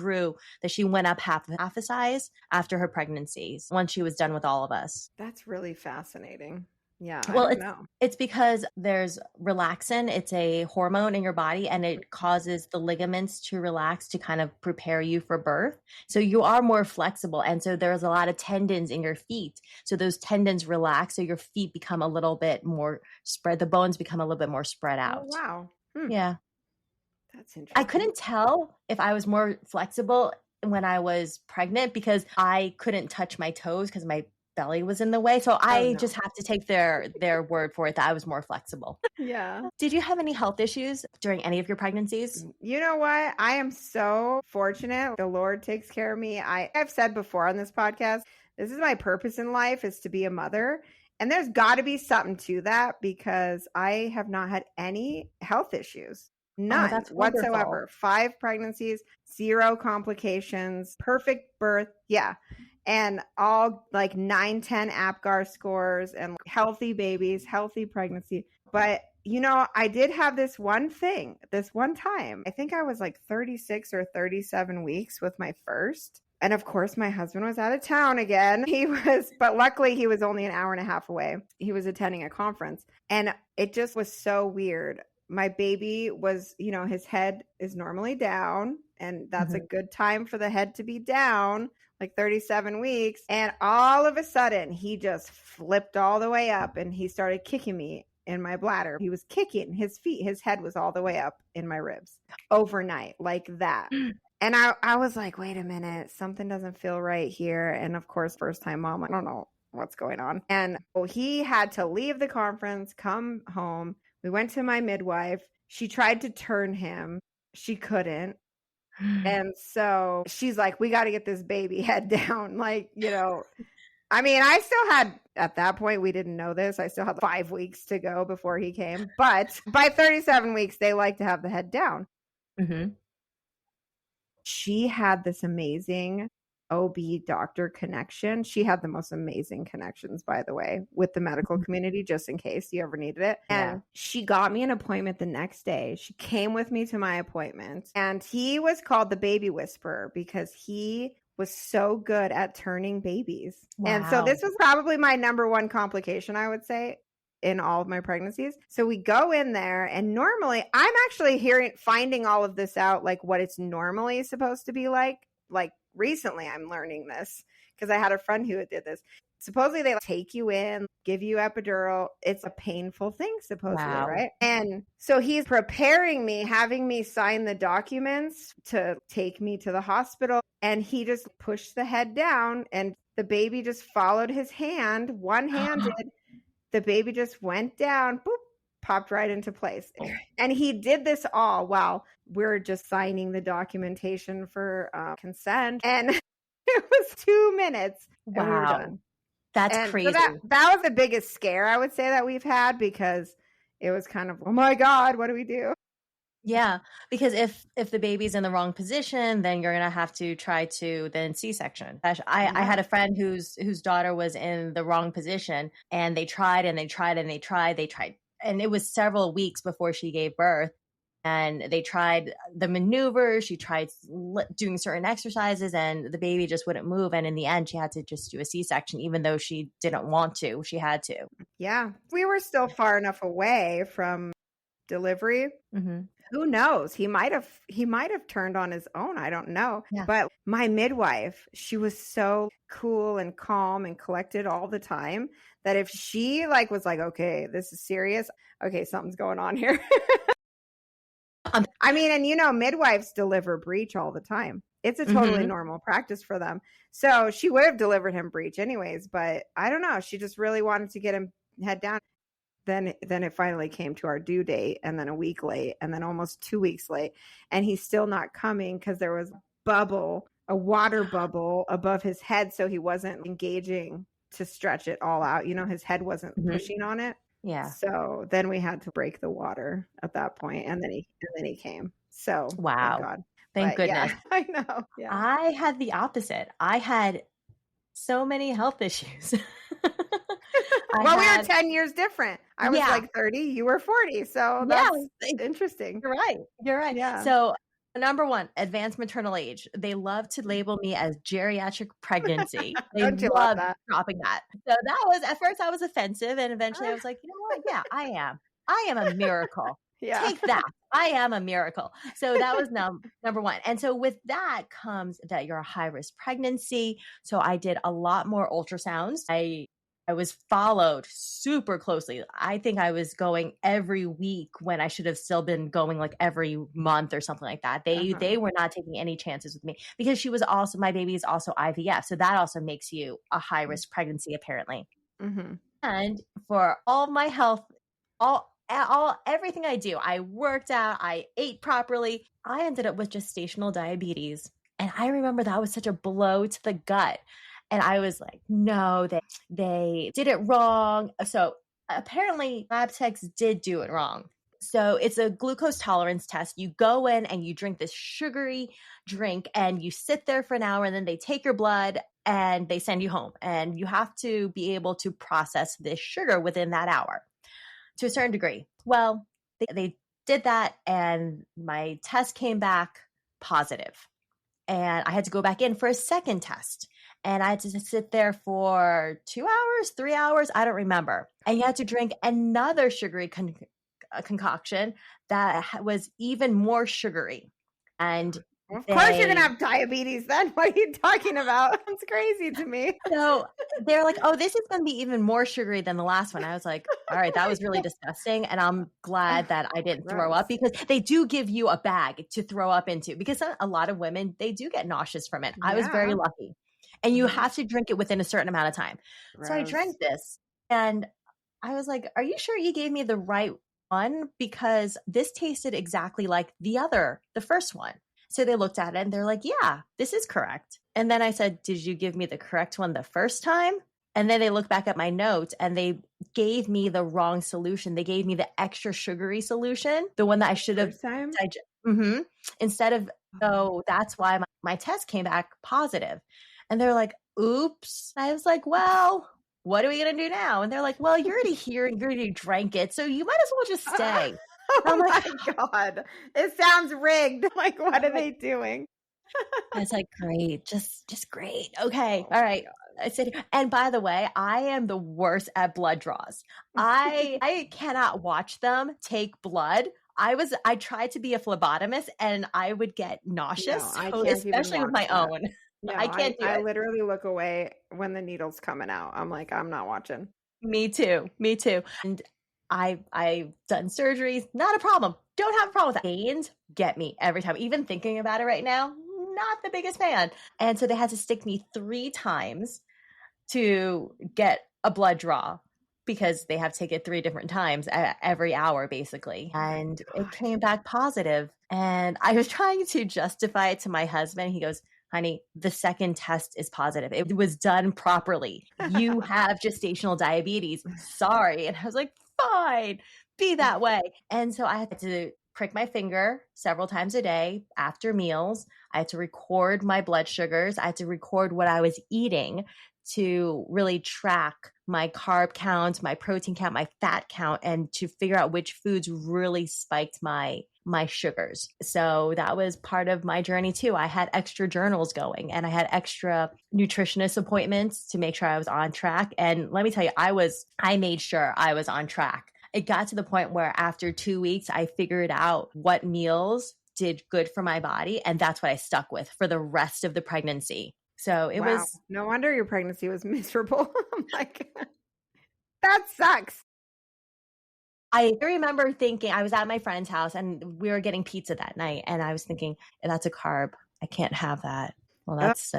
went up half a size after her pregnancies once she was done with all of us. That's really fascinating. Yeah. Well, I don't know. it's because there's relaxin. It's a hormone in your body, and it causes the ligaments to relax to kind of prepare you for birth. So you are more flexible. And so there's a lot of tendons in your feet. So those tendons relax. So your feet become a little bit more spread. The bones become a little bit more spread out. Oh, wow. Yeah. That's interesting. I couldn't tell if I was more flexible when I was pregnant because I couldn't touch my toes because my belly was in the way. So I just have to take their word for it that I was more flexible. Yeah. Did you have any health issues during any of your pregnancies? You know what? I am so fortunate. The Lord takes care of me. I've said before on this podcast, this is my purpose in life, is to be a mother. And there's got to be something to that because I have not had any health issues. None whatsoever. 5 pregnancies, 0 complications, perfect birth. Yeah. And all like 9, 10 APGAR scores and healthy babies, healthy pregnancy. But, I did have this one time. I think I was like 36 or 37 weeks with my first. And of course, my husband was out of town again. But luckily he was only an hour and a half away. He was attending a conference. And it just was so weird. my baby was, his head is normally down, and that's a good time for the head to be down, like 37 weeks. And all of a sudden, he just flipped all the way up and he started kicking me in my bladder. He was kicking his feet. His head was all the way up in my ribs overnight, like that. And I was like, wait a minute, something doesn't feel right here. And of course, first time mom, I don't know what's going on. And he had to leave the conference, come home. We went to my midwife. She tried to turn him. She couldn't. And so she's like, we got to get this baby head down. Like, I mean, I still had, at that point, we didn't know this. I still had 5 weeks to go before he came. But by 37 weeks, they like to have the head down. She had this amazing OB doctor connection. She had the most amazing connections, by the way, with the medical community, just in case you ever needed it. And she got me an appointment the next day. She came with me to my appointment, and he was called the baby whisperer because he was so good at turning babies. Wow. And so this was probably my number one complication, I would say, in all of my pregnancies. So we go in there, and normally I'm actually finding all of this out, like what it's normally supposed to be like recently I'm learning this because I had a friend who did this. Supposedly they take you in, give you epidural. It's a painful thing, supposedly, right? And so he's preparing me, having me sign the documents to take me to the hospital. And he just pushed the head down, and the baby just followed his hand, one-handed. The baby just went down, boop, popped right into place. And he did this all while we're just signing the documentation for consent. And it was 2 minutes and we were done. That's crazy. So that was the biggest scare, I would say, that we've had, because it was kind of, oh my God, what do we do? Yeah, because if the baby's in the wrong position, then you're gonna have to try to then C-section. I had a friend whose daughter was in the wrong position, and they tried and they tried and they tried. And it was several weeks before she gave birth. And they tried the maneuvers. She tried doing certain exercises, and the baby just wouldn't move. And in the end, she had to just do a C-section, even though she didn't want to. She had to. Yeah, we were still far enough away from delivery. Who knows? He might have turned on his own. I don't know. Yeah. But my midwife, she was so cool and calm and collected all the time that if she was like, okay, this is serious. Okay, something's going on here. I mean, and midwives deliver breech all the time. It's a totally normal practice for them. So she would have delivered him breech anyways, but I don't know. She just really wanted to get him head down. Then it finally came to our due date, and then a week late, and then almost 2 weeks late. And he's still not coming because there was a water bubble above his head. So he wasn't engaging to stretch it all out. His head wasn't pushing on it. Yeah. So then we had to break the water at that point, and then he came. So wow. Thank God. Thank goodness. Yeah, I know. Yeah. I had the opposite. I had so many health issues. We were 10 years different. I was like 30, you were 40. So that's interesting. You're right. Yeah. So number one, advanced maternal age. They love to label me as geriatric pregnancy. They love dropping that. So that was, at first I was offensive, and eventually I was like, you know what? Yeah, I am. I am a miracle. Take that. I am a miracle. So that was number one. And so with that comes that you're a high-risk pregnancy. So I did a lot more ultrasounds. I was followed super closely. I think I was going every week when I should have still been going like every month or something like that. They were not taking any chances with me, because my baby is also IVF. So that also makes you a high risk pregnancy, apparently. And for all my health, everything I do, I worked out, I ate properly. I ended up with gestational diabetes. And I remember that was such a blow to the gut. And I was like, no, they did it wrong. So apparently lab techs did do it wrong. So it's a glucose tolerance test. You go in and you drink this sugary drink, and you sit there for an hour, and then they take your blood and they send you home. And you have to be able to process this sugar within that hour to a certain degree. Well, they did that, and my test came back positive. And I had to go back in for a second test. And I had to sit there for 2 hours, 3 hours, I don't remember. And you had to drink another sugary a concoction that was even more sugary. And of course you're going to have diabetes then. What are you talking about? It's crazy to me. So they're like, oh, this is going to be even more sugary than the last one. I was like, all right, that was really disgusting. And I'm glad that I didn't throw up, because they do give you a bag to throw up into, because a lot of women, they do get nauseous from it. I was very lucky. And you have to drink it within a certain amount of time. Gross. So I drank this and I was like, are you sure you gave me the right one? Because this tasted exactly like the first one. So they looked at it and they're like, yeah, this is correct. And then I said, did you give me the correct one the first time? And then they looked back at my notes and they gave me the wrong solution. They gave me the extra sugary solution, the one that I should have. Instead of, so that's why my test came back positive. And they're like, oops. I was like, well, what are we going to do now? And they're like, well, you're already here and you already drank it, so you might as well just stay. Oh my God. It sounds rigged. Like, what are they doing? It's like, great. Just great. Okay. All right. I said, and by the way, I am the worst at blood draws. I cannot watch them take blood. I tried to be a phlebotomist and I would get nauseous, especially with my own. No, I can't do it. I literally look away when the needle's coming out. I'm like, I'm not watching. Me too. And I've done surgeries, not a problem. Don't have a problem with that. Pains get me every time. Even thinking about it right now, not the biggest fan. And so they had to stick me 3 times to get a blood draw, because they have to take it 3 different times every hour, basically. And it came back positive. And I was trying to justify it to my husband. He goes, honey, the second test is positive. It was done properly. You have gestational diabetes. Sorry. And I was like, fine, be that way. And so I had to prick my finger several times a day after meals. I had to record my blood sugars. I had to record what I was eating to really track my carb count, my protein count, my fat count, and to figure out which foods really spiked my sugars. So that was part of my journey too. I had extra journals going and I had extra nutritionist appointments to make sure I was on track. And let me tell you, I made sure I was on track. It got to the point where after 2 weeks, I figured out what meals did good for my body. And that's what I stuck with for the rest of the pregnancy. So it was. No wonder your pregnancy was miserable. I'm like, that sucks. I remember thinking, I was at my friend's house and we were getting pizza that night. And I was thinking, that's a carb. I can't have that. Well, that's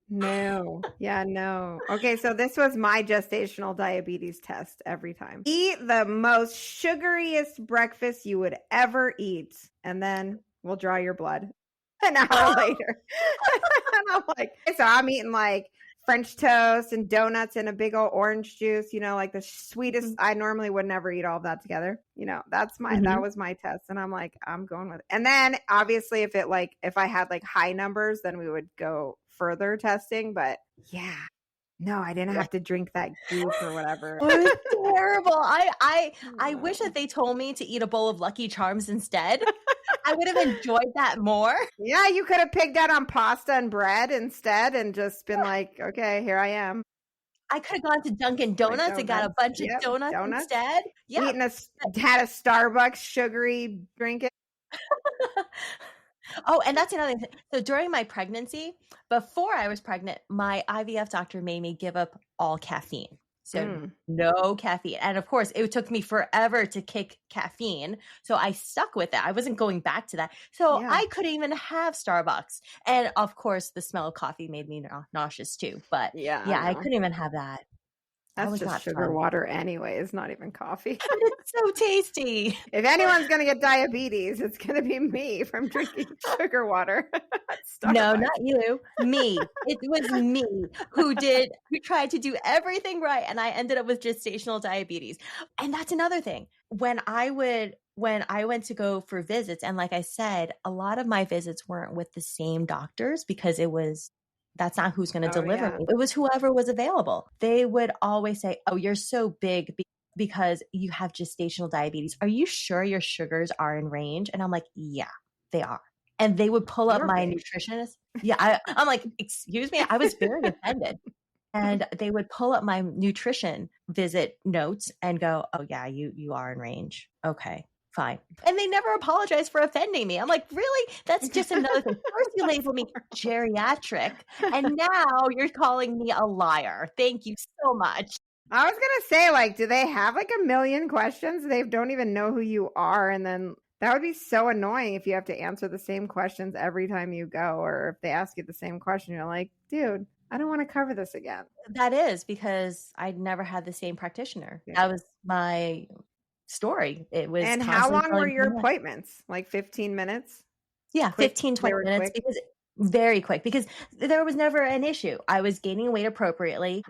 no. Yeah, no. Okay, so this was my gestational diabetes test every time. Eat the most sugariest breakfast you would ever eat, and then we'll draw your blood an hour later. And I'm like, so I'm eating like French toast and donuts and a big old orange juice, like the sweetest. I normally would never eat all of that together. That was my test. And I'm like, I'm going with it. And then obviously if I had like high numbers, then we would go further testing. But yeah, no, I didn't have to drink that goop or whatever. It was terrible. I wish that they told me to eat a bowl of Lucky Charms instead. I would have enjoyed that more. Yeah, you could have picked out on pasta and bread instead and just been like, okay, here I am. I could have gone to Dunkin' Donuts and got a bunch of donuts instead. Yeah. Had a Starbucks sugary drink. Oh, and that's another thing. So during my pregnancy, before I was pregnant, my IVF doctor made me give up all caffeine. So no caffeine. And of course, it took me forever to kick caffeine. So I stuck with it. I wasn't going back to that. So I couldn't even have Starbucks. And of course, the smell of coffee made me nauseous too. But I couldn't even have that. That's just sugar water anyway. It's not even coffee. But it's so tasty. If anyone's going to get diabetes, it's going to be me from drinking sugar water. No, not you. Me. It was me who tried to do everything right. And I ended up with gestational diabetes. And that's another thing. When I went to go for visits, and like I said, a lot of my visits weren't with the same doctors because that's not who's going to deliver me. It was whoever was available. They would always say, oh, you're so big because you have gestational diabetes. Are you sure your sugars are in range? And I'm like, yeah, they are. And they would pull up my nutritionist. Yeah, I'm like, excuse me. I was very offended. and they would pull up my nutrition visit notes and go, "Oh yeah, you are in range. Okay, fine." And they never apologized for offending me. I'm like, really? That's just another thing. First you label me geriatric, and now you're calling me a liar. Thank you so much. I was gonna say, like, do they have like a million questions? They don't even know who you are, and then that would be so annoying if you have to answer the same questions every time you go, or if they ask you the same question, you're like, dude, I don't want to cover this again. That is because I'd never had the same practitioner. Yeah. That was my story. It was And how constantly long were telling your me, appointments? Like 15 minutes? yeah, Quick, 15, they 20 were minutes quick. because very quick because there was never an issue. I was gaining weight appropriately.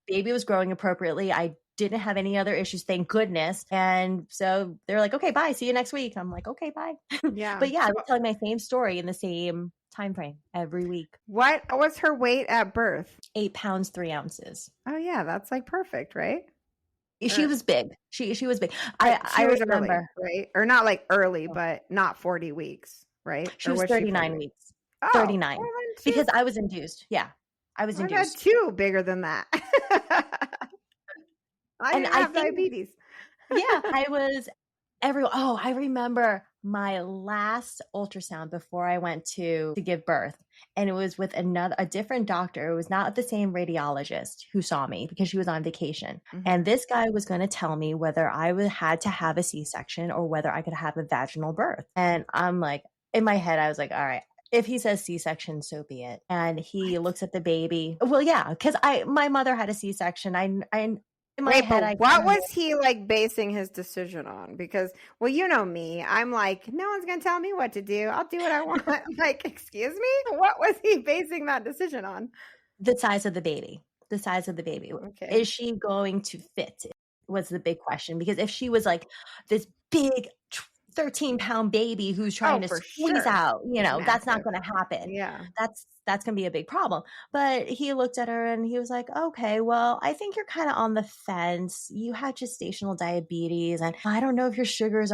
Baby was growing appropriately. I didn't have any other issues, thank goodness. And so they're like, okay, bye. See you next week. I'm like, okay, bye. Yeah. But yeah, I was telling my same story in the same time frame every week. What was her weight at birth? 8 pounds, 3 ounces. Oh yeah, that's like perfect, right? She was big. She was big. Right. I was remember, early, right? Or not like early, but not 40 weeks, right? She Or was 39 weeks. Oh, 39. well, Because I was induced. Yeah. I was I've had induced. 2 bigger than that. I didn't have diabetes. Yeah, I was I remember my last ultrasound before I went to give birth. And it was with a different doctor. It was not the same radiologist who saw me because she was on vacation. And this guy was going to tell me whether I had to have a C-section or whether I could have a vaginal birth. And I'm like, in my head, I was like, all right, if he says C-section, so be it. And he looks at the baby. Well, yeah, because my mother had a C-section. In my head, what was he like basing his decision on? Because, well, you know me, I'm like, no one's gonna tell me what to do. I'll do what I want. Like, excuse me, what was he basing that decision on? The size of the baby. The size of the baby. Okay. Is she going to fit? Was the big question. Because if she was like this big 13-pound baby who's trying to squeeze out, that's not going to happen. Yeah. That's going to be a big problem. But he looked at her and he was like, okay, well, I think you're kind of on the fence. You had gestational diabetes and I don't know if your sugars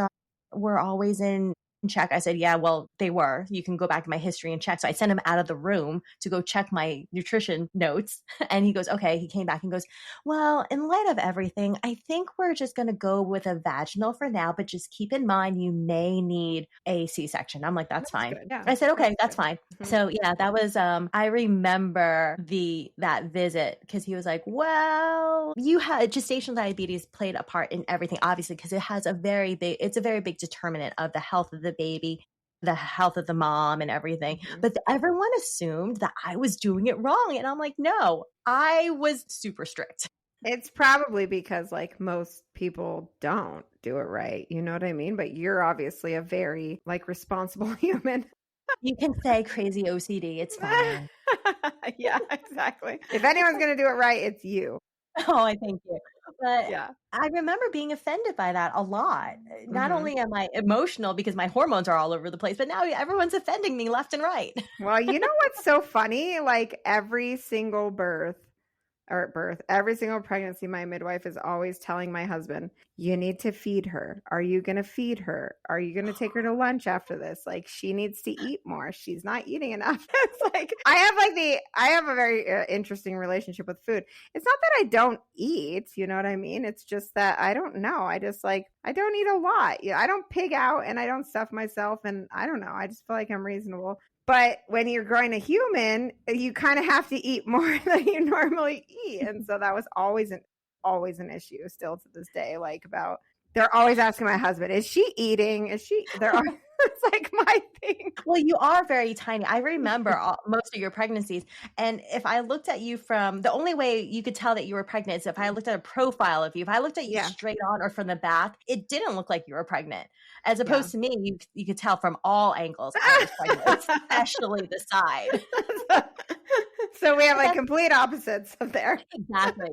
were always in check. I said, yeah, well, they were. You can go back to my history and check. So I sent him out of the room to go check my nutrition notes. And he goes, okay. He came back and goes, well, in light of everything, I think we're just going to go with a vaginal for now, but just keep in mind, you may need a C-section. I'm like, that's fine. Yeah, I said, okay, that's fine. So yeah, that was, I remember that visit because he was like, well, you had gestational diabetes played a part in everything, obviously, because it's a very big determinant of the health of the baby, the health of the mom and everything. But everyone assumed that I was doing it wrong. And I'm like, no, I was super strict. It's probably because like most people don't do it right. You know what I mean? But you're obviously a very like responsible human. You can say crazy OCD. It's fine. Yeah, exactly. If anyone's going to do it right, it's you. Oh, I thank you. But yeah. I remember being offended by that a lot. Not only am I emotional because my hormones are all over the place, but now everyone's offending me left and right. Well, you know what's so funny? Like every single every single pregnancy, my midwife is always telling my husband, you need to feed her. Are you going to feed her? Are you going to take her to lunch after this? Like she needs to eat more. She's not eating enough. It's like, I have a very interesting relationship with food. It's not that I don't eat, you know what I mean? It's just that I don't know. I just like, I don't eat a lot. I don't pig out and I don't stuff myself. And I don't know. I just feel like I'm reasonable. But when you're growing a human, you kind of have to eat more than you normally eat. And so that was always an issue still to this day. Like they're always asking my husband, is she eating? It's like my thing. Well, you are very tiny. I remember most of your pregnancies. And if I looked at you the only way you could tell that you were pregnant is if I looked at a profile of you. If I looked at you straight on or from the back, it didn't look like you were pregnant. As opposed to me, you could tell from all angles I was pregnant, especially the side. So we have like complete opposites up there. Exactly.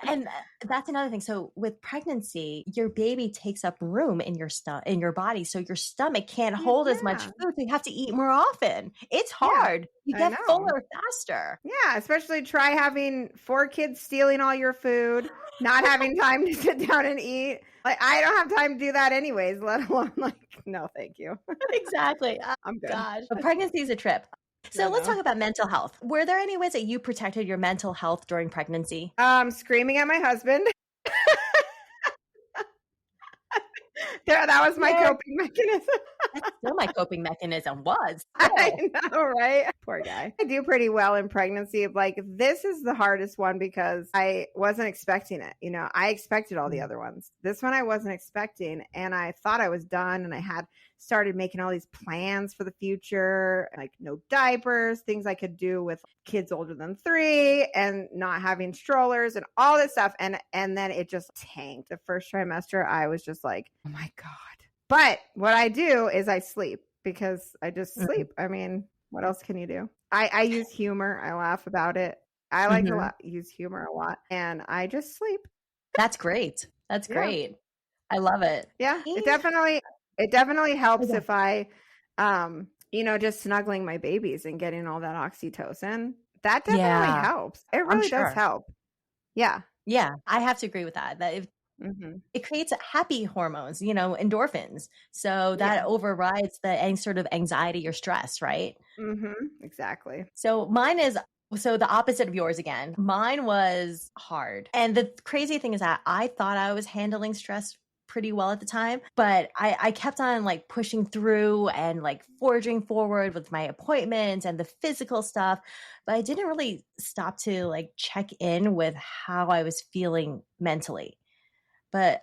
And that's another thing. So with pregnancy, your baby takes up room in your body. So your stomach can't hold as much food. So you have to eat more often. It's hard. You get fuller faster. Yeah. Especially try having 4 kids stealing all your food, not having time to sit down and eat. Like I don't have time to do that anyways, let alone like, no, thank you. Exactly. I'm good. Gosh. But pregnancy is a trip. So let's talk about mental health. Were there any ways that you protected your mental health during pregnancy? Screaming at my husband. That was my Yeah, coping mechanism. that's still my coping mechanism was. I Still. know, right? Poor guy. I do pretty well in pregnancy. Like, this is the hardest one because I wasn't expecting it. You know, I expected all the other ones. This one I wasn't expecting. And I thought I was done. And I had started making all these plans for the future, like no diapers, things I could do with kids older than 3 and not having strollers and all this stuff. And then it just tanked. The first trimester, I was just like, oh my God. But what I do is I sleep because I just sleep. I mean, what else can you do? I use humor. I laugh about it. I like to use humor a lot, and I just sleep. That's great. That's great. I love it. Yeah, it definitely helps if I, just snuggling my babies and getting all that oxytocin. That definitely helps. It really does help. Yeah. Yeah, I have to agree with that. That it creates happy hormones, endorphins. So that overrides any sort of anxiety or stress, right? Exactly. So the opposite of yours again. Mine was hard. And the crazy thing is that I thought I was handling stress pretty well at the time, but I kept on like pushing through and like forging forward with my appointments and the physical stuff. But I didn't really stop to like check in with how I was feeling mentally. But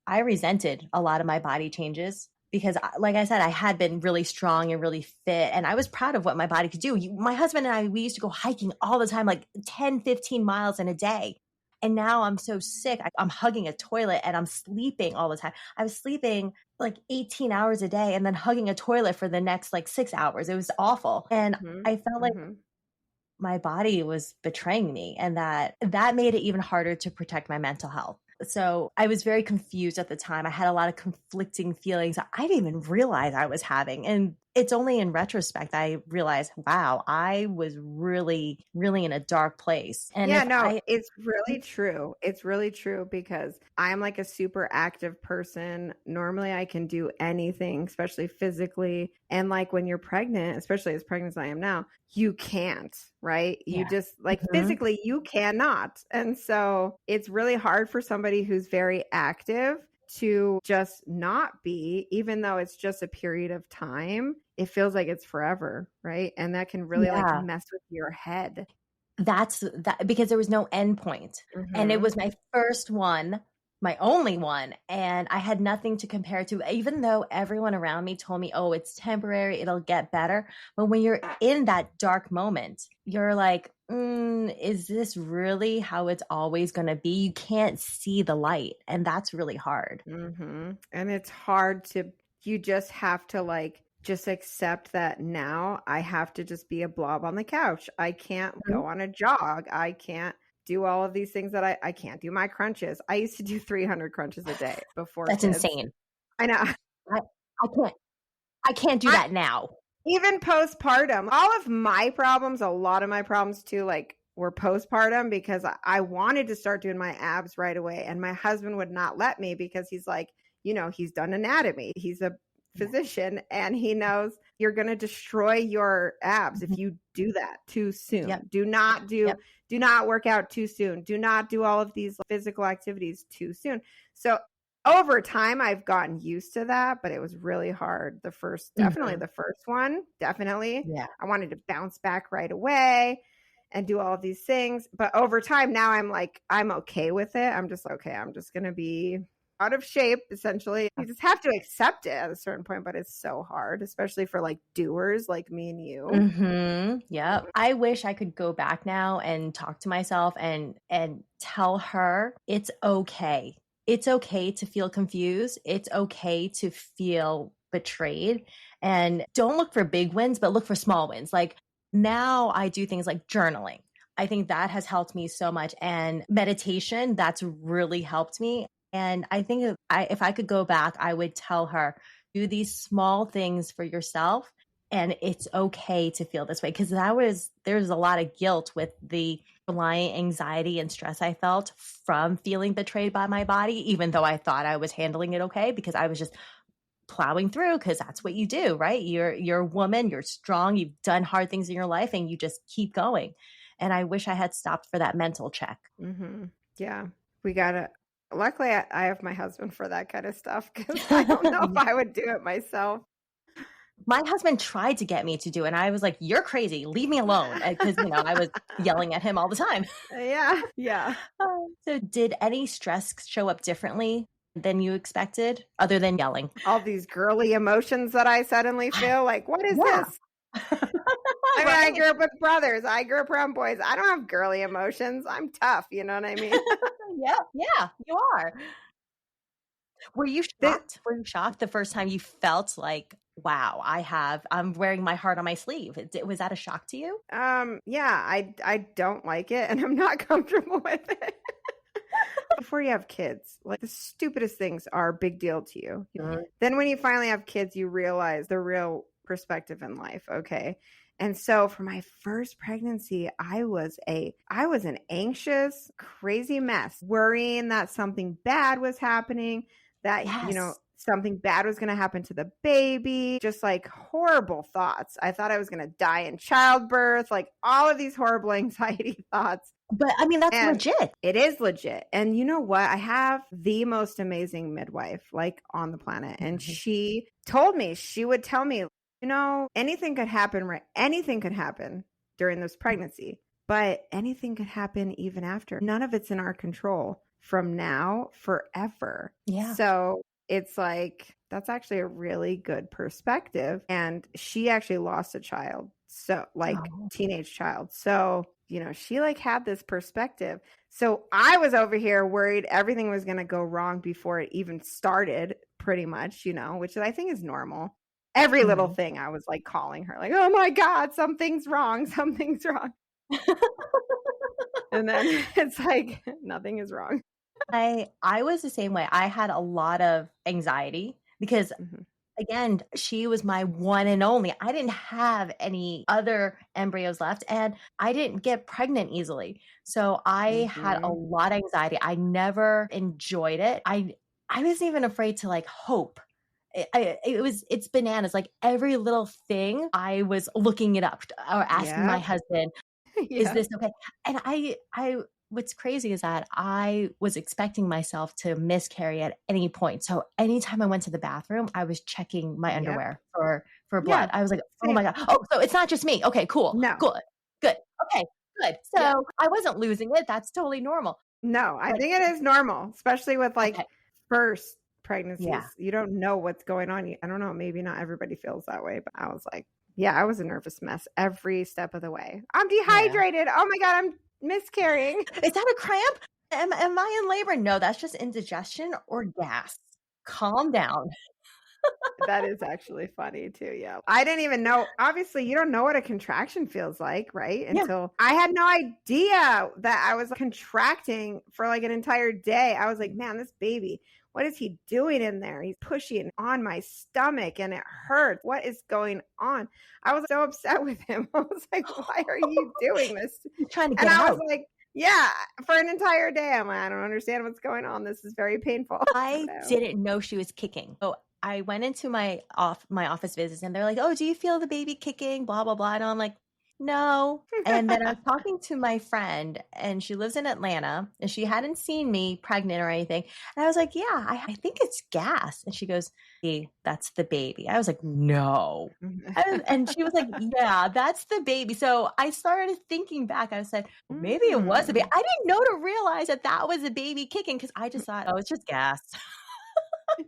I resented a lot of my body changes because, like I said, I had been really strong and really fit, and I was proud of what my body could do. My husband and I, we used to go hiking all the time, like 10, 15 miles in a day. And now I'm so sick. I'm hugging a toilet and I'm sleeping all the time. I was sleeping like 18 hours a day and then hugging a toilet for the next like 6 hours. It was awful. And I felt like my body was betraying me, and that made it even harder to protect my mental health. So I was very confused at the time. I had a lot of conflicting feelings I didn't even realize I was having. And it's only in retrospect I realized, wow, I was really, really in a dark place. And it's really true. It's really true because I'm like a super active person. Normally I can do anything, especially physically. And like when you're pregnant, especially as pregnant as I am now, you can't, right? You just like physically you cannot. And so it's really hard for somebody who's very active to just not be, even though it's just a period of time. It feels like it's forever, right? And that can really like mess with your head. That's that because there was no end point. And it was my first one, my only one, and I had nothing to compare to, even though everyone around me told me, oh, it's temporary, it'll get better. But when you're in that dark moment, you're like, is this really how it's always going to be? You can't see the light, and that's really hard. And it's hard you just have to like just accept that now I have to just be a blob on the couch. I can't go on a jog. I can't do all of these things that I can't do my crunches. I used to do 300 crunches a day before. That's kids. Insane. I know. I can't do that now. Even postpartum, all of my problems, a lot of my problems too, like were postpartum because I wanted to start doing my abs right away. And my husband would not let me because he's like, he's done anatomy. He's a physician and he knows you're going to destroy your abs if you do that too soon. Do not work out too soon. Do not do all of these physical activities too soon. So over time I've gotten used to that, but it was really hard. The first one, definitely. Yeah. I wanted to bounce back right away and do all of these things. But over time now I'm like, I'm okay with it. I'm just okay. I'm just going to be out of shape, essentially. You just have to accept it at a certain point, but it's so hard, especially for like doers like me and you. Yeah. I wish I could go back now and talk to myself and tell her it's okay. It's okay to feel confused. It's okay to feel betrayed. And don't look for big wins, but look for small wins. Like now I do things like journaling. I think that has helped me so much. And meditation, that's really helped me. And I think if I could go back, I would tell her, do these small things for yourself. And it's okay to feel this way. Because there's a lot of guilt with the reliant anxiety and stress I felt from feeling betrayed by my body, even though I thought I was handling it okay, because I was just plowing through because that's what you do, right? You're a woman, you're strong, you've done hard things in your life, and you just keep going. And I wish I had stopped for that mental check. Mm-hmm. Yeah, we gotta. Luckily, I have my husband for that kind of stuff because I don't know if I would do it myself. My husband tried to get me to do it, and I was like, "You're crazy. Leave me alone," because I was yelling at him all the time. Yeah. So, did any stress show up differently than you expected, other than yelling? All these girly emotions that I suddenly feel like, what is Yeah. this? I mean, I grew up with brothers. I grew up around boys. I don't have girly emotions. I'm tough. You know what I mean? Yeah, you are. Were you shocked? Were you shocked the first time you felt like, wow, I'm wearing my heart on my sleeve? Was that a shock to you? Yeah, I don't like it and I'm not comfortable with it. Before you have kids, like the stupidest things are a big deal to you. Mm-hmm. Then when you finally have kids, you realize the real perspective in life. Okay. And so for my first pregnancy, I was an anxious, crazy mess, worrying that something bad was happening, that, Yes. something bad was going to happen to the baby, just like horrible thoughts. I thought I was going to die in childbirth, like all of these horrible anxiety thoughts. But I mean, that's legit. It is legit. And you know what? I have the most amazing midwife like on the planet. And she would tell me, anything could happen, right? Anything could happen during this pregnancy, but anything could happen even after. None of it's in our control from now forever. Yeah. So it's like, that's actually a really good perspective. And she actually lost a child. So teenage child. So, she like had this perspective. So I was over here worried everything was going to go wrong before it even started pretty much, which I think is normal. Every little thing I was like calling her like, oh my God, something's wrong. Something's wrong. And then it's like, nothing is wrong. I was the same way. I had a lot of anxiety because again, she was my one and only. I didn't have any other embryos left and I didn't get pregnant easily. So I had a lot of anxiety. I never enjoyed it. I wasn't even afraid to like hope. It's bananas. Like every little thing I was looking it up or asking my husband, is this okay? And what's crazy is that I was expecting myself to miscarry at any point. So anytime I went to the bathroom, I was checking my underwear for blood. I was like, oh my God. Oh, so it's not just me. Okay, cool. No. Good. Okay, good. So I wasn't losing it. That's totally normal. No, I think it is normal, especially with first pregnancies. Yeah. You don't know what's going on. I don't know. Maybe not everybody feels that way, but I was like, I was a nervous mess every step of the way. I'm dehydrated. Yeah. Oh my God, I'm miscarrying. Is that a cramp? Am I in labor? No, that's just indigestion or gas. Calm down. That is actually funny too. Yeah. I didn't even know. Obviously, you don't know what a contraction feels like, right? Until I had no idea that I was contracting for like an entire day. I was like, man, this baby, what is he doing in there? He's pushing on my stomach and it hurts. What is going on? I was so upset with him. I was like, why are you doing this? He's trying to get out. I was like, for an entire day. I'm like, I don't understand what's going on. This is very painful. I didn't know she was kicking. So I went into my office visits and they're like, oh, do you feel the baby kicking? Blah, blah, blah. And I'm like, no. And then I was talking to my friend and she lives in Atlanta and she hadn't seen me pregnant or anything. And I was like, yeah, I think it's gas. And she goes, hey, that's the baby. I was like, no. And she was like, yeah, that's the baby. So I started thinking back. I said, well, maybe it was a baby. I didn't know to realize that was a baby kicking because I just thought, oh, it's just gas.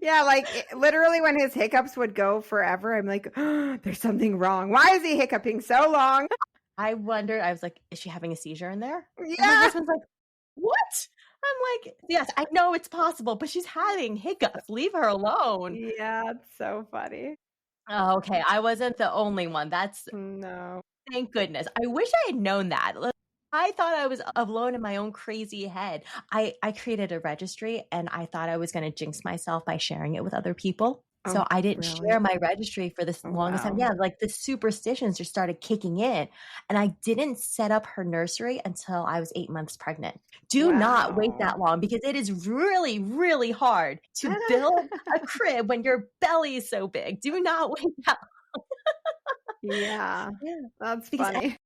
Yeah, like literally when his hiccups would go forever, I'm like, oh, there's something wrong. Why is he hiccuping so long? I wondered, I was like, is she having a seizure in there? Yeah. And my husband's like, what? I'm like, yes, I know it's possible, but she's having hiccups. Leave her alone. Yeah, it's so funny. Oh, okay. I wasn't the only one. No. Thank goodness. I wish I had known that. I thought I was alone in my own crazy head. I created a registry and I thought I was going to jinx myself by sharing it with other people. So Oh, I didn't share really? my registry for the Oh, longest time. wow. Yeah, like the superstitions just started kicking in. And I didn't set up her nursery until I was 8 months pregnant. Do not wait Wow. that long because it is really, really hard to build a crib when your belly is so big. Do not wait that Yeah, long. Yeah. that's Because funny.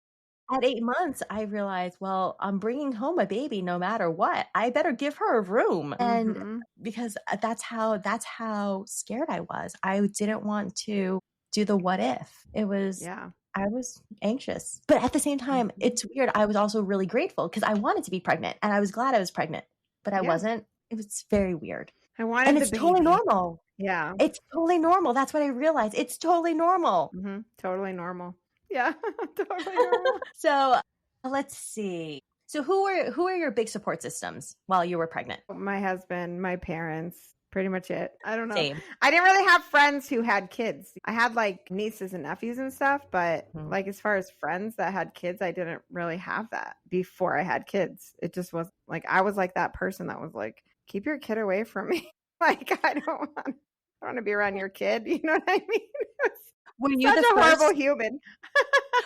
at 8 months, I realized, well, I'm bringing home a baby no matter what. I better give her a room. And Mhm. because that's how scared I was. I didn't want to do the what if. Yeah. I was anxious. But at the same time, Mhm. it's weird. I was also really grateful because I wanted to be pregnant and I was glad I was pregnant, but I Yeah. wasn't. It was very weird. I And wanted the it's totally baby. normal. Yeah. It's totally normal. That's what I realized. It's totally normal. Mhm. Totally normal. Yeah, totally normal. So let's see. So who are your big support systems while you were pregnant? My husband, my parents, pretty much it. I don't know. Same. I didn't really have friends who had kids. I had like nieces and nephews and stuff, but Mhm. like as far as friends that had kids, I didn't really have that before I had kids. It just was like I was like that person that was like, keep your kid away from me. Like I don't want to be around your kid. You know what I mean? It was Were you such the a horrible first? human.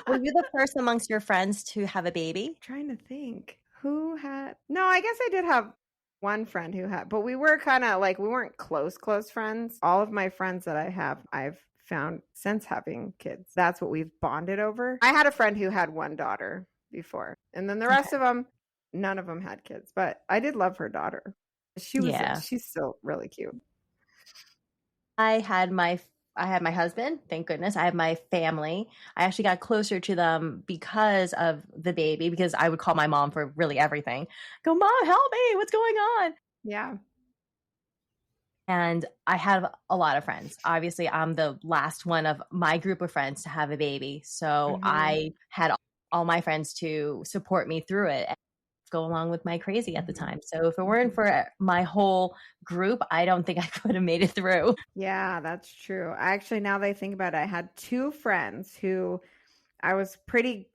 Were you the first amongst your friends to have a baby? Trying to think who had. No, I guess I did have one friend who had, but we were kind of like we weren't close friends. All of my friends that I have, I've found since having kids. That's what we've bonded over. I had a friend who had one daughter before, and then the Okay. rest of them, none of them had kids. But I did love her daughter. Yeah. She's still really cute. I had my I had my husband, thank goodness. I had my family. I actually got closer to them because of the baby, because I would call my mom for really everything. Go, Mom, help me. What's going on? Yeah. And I have a lot of friends. Obviously, I'm the last one of my group of friends to have a baby. So Hmm. I had all my friends to support me through it and go along with my crazy at the Hmm. time. So if it weren't Hmm. for my whole group, I don't think I could have made it through. Yeah, that's true. Actually, now that I think about it, I had two friends who I was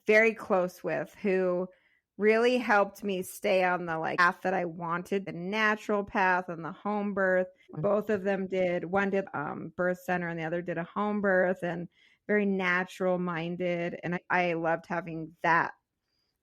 very close with who really helped me stay on the like path that I wanted, the natural path and the home birth. Both of them did. One did birth center and the other did a home birth and very natural minded. And I loved having that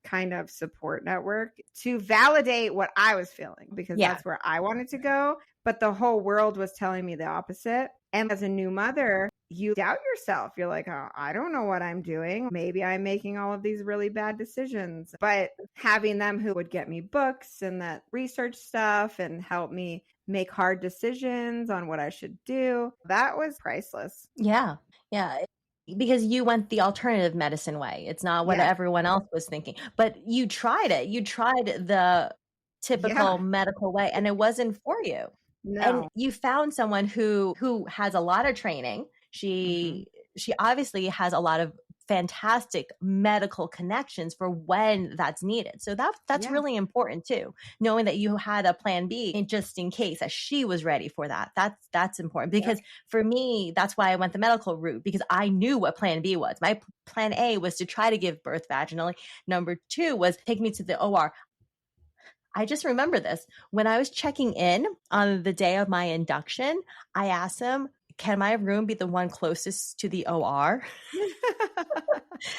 kind of support network to validate what I was feeling because Yeah. that's where I wanted to go. But the whole world was telling me the opposite. And as a new mother, you doubt yourself. You're like, oh, I don't know what I'm doing. Maybe I'm making all of these really bad decisions. But having them who would get me books and that research stuff and help me make hard decisions on what I should do, that was priceless. Yeah. Yeah. Because you went the alternative medicine way. It's not what Yeah. everyone else was thinking. But you tried it. You tried the Yeah. typical medical way and it wasn't for you. And No. you found someone who has a lot of training. Hmm. She obviously has a lot of fantastic medical connections for when that's needed. So that's Yeah. really important too. Knowing that you had a plan B just in case that she was ready for that. That's important Yep. because for me, that's why I went the medical route because I knew what plan B was. My plan A was to try to give birth vaginally. Number 2 was take me to the OR. I just remember this. When I was checking in on the day of my induction, I asked him, can my room be the one closest to the OR?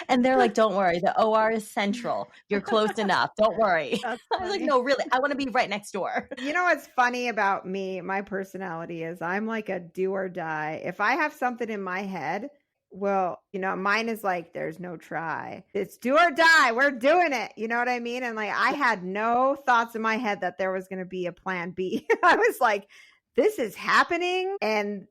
And they're like, don't worry. The OR is central. You're close enough. Don't worry. That's I was like, funny. no, really. I want to be right next door. You know what's funny about me, my personality is I'm like a do or die. If I have something in my head, well, mine is like there's no try. It's do or die. We're doing it. You know what I mean? And like I had no thoughts in my head that there was going to be a plan B. I was like, this is happening and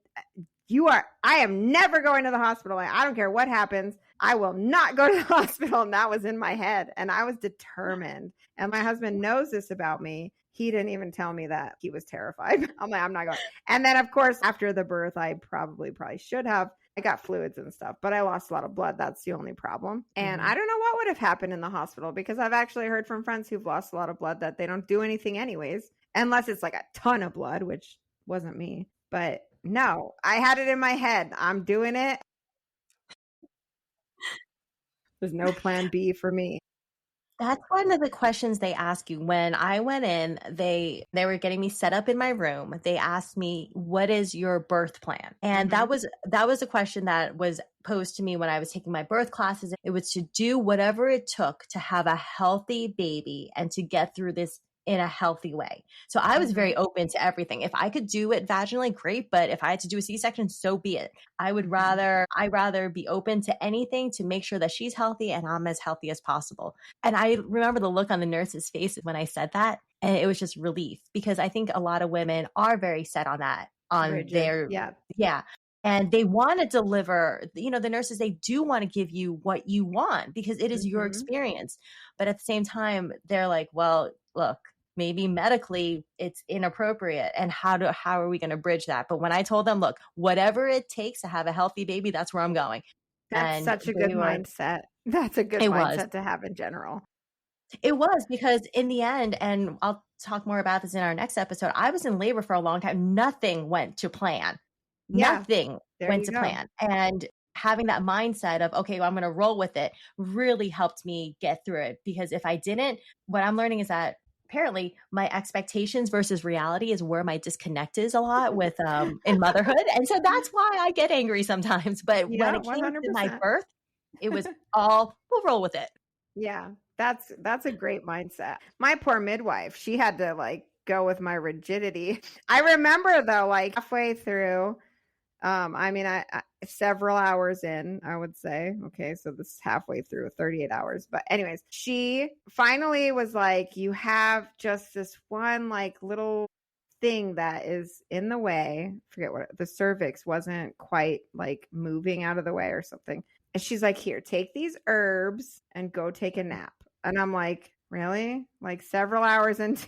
I am never going to the hospital. Like, I don't care what happens. I will not go to the hospital. And that was in my head. And I was determined. And my husband knows this about me. He didn't even tell me that he was terrified. I'm like, I'm not going. And then, of course, after the birth, I probably should have. I got fluids and stuff, but I lost a lot of blood. That's the only problem. And Mm-hmm. I don't know what would have happened in the hospital because I've actually heard from friends who've lost a lot of blood that they don't do anything anyways, unless it's like a ton of blood, which wasn't me. But no, I had it in my head. I'm doing it. There's no plan B for me. That's one of the questions they ask you. When I went in, they were getting me set up in my room. They asked me, "What is your birth plan?" And Mm-hmm. that was a question that was posed to me when I was taking my birth classes. It was to do whatever it took to have a healthy baby and to get through this in a healthy way. So I was Mm-hmm. very open to everything. If I could do it vaginally, great, but if I had to do a C-section, so be it. Mm-hmm. I rather be open to anything to make sure that she's healthy and I'm as healthy as possible. And I remember the look on the nurse's face when I said that. And it was just relief because I think a lot of women are very set on that, on Rigid. their, Yeah. yeah. And they want to deliver, the nurses, they do want to give you what you want because it is your Mm-hmm. experience. But at the same time, they're like, well, look, maybe medically it's inappropriate. And how are we going to bridge that? But when I told them, look, whatever it takes to have a healthy baby, that's where I'm going. That's And such a good mindset. That's a good it was. mindset to have in general. It was because in the end, and I'll talk more about this in our next episode, I was in labor for a long time. Nothing went to plan. Yeah. Nothing There went you to go. plan. And having that mindset of, okay, well, I'm going to roll with it really helped me get through it. Because if I didn't, what I'm learning is that apparently my expectations versus reality is where my disconnect is a lot with in motherhood. And so that's why I get angry sometimes. But when Yeah, it came to my 100%. birth, it was all, we'll roll with it. Yeah, that's a great mindset. My poor midwife, she had to like go with my rigidity. I remember though, like halfway through, I several hours in, I would say. Okay, so this is halfway through 38 hours. But anyways, she finally was like, you have just this one like little thing that is in the way. Forget what the cervix wasn't quite like moving out of the way or something. And she's like, here, take these herbs and go take a nap. And I'm like, really? Like several hours into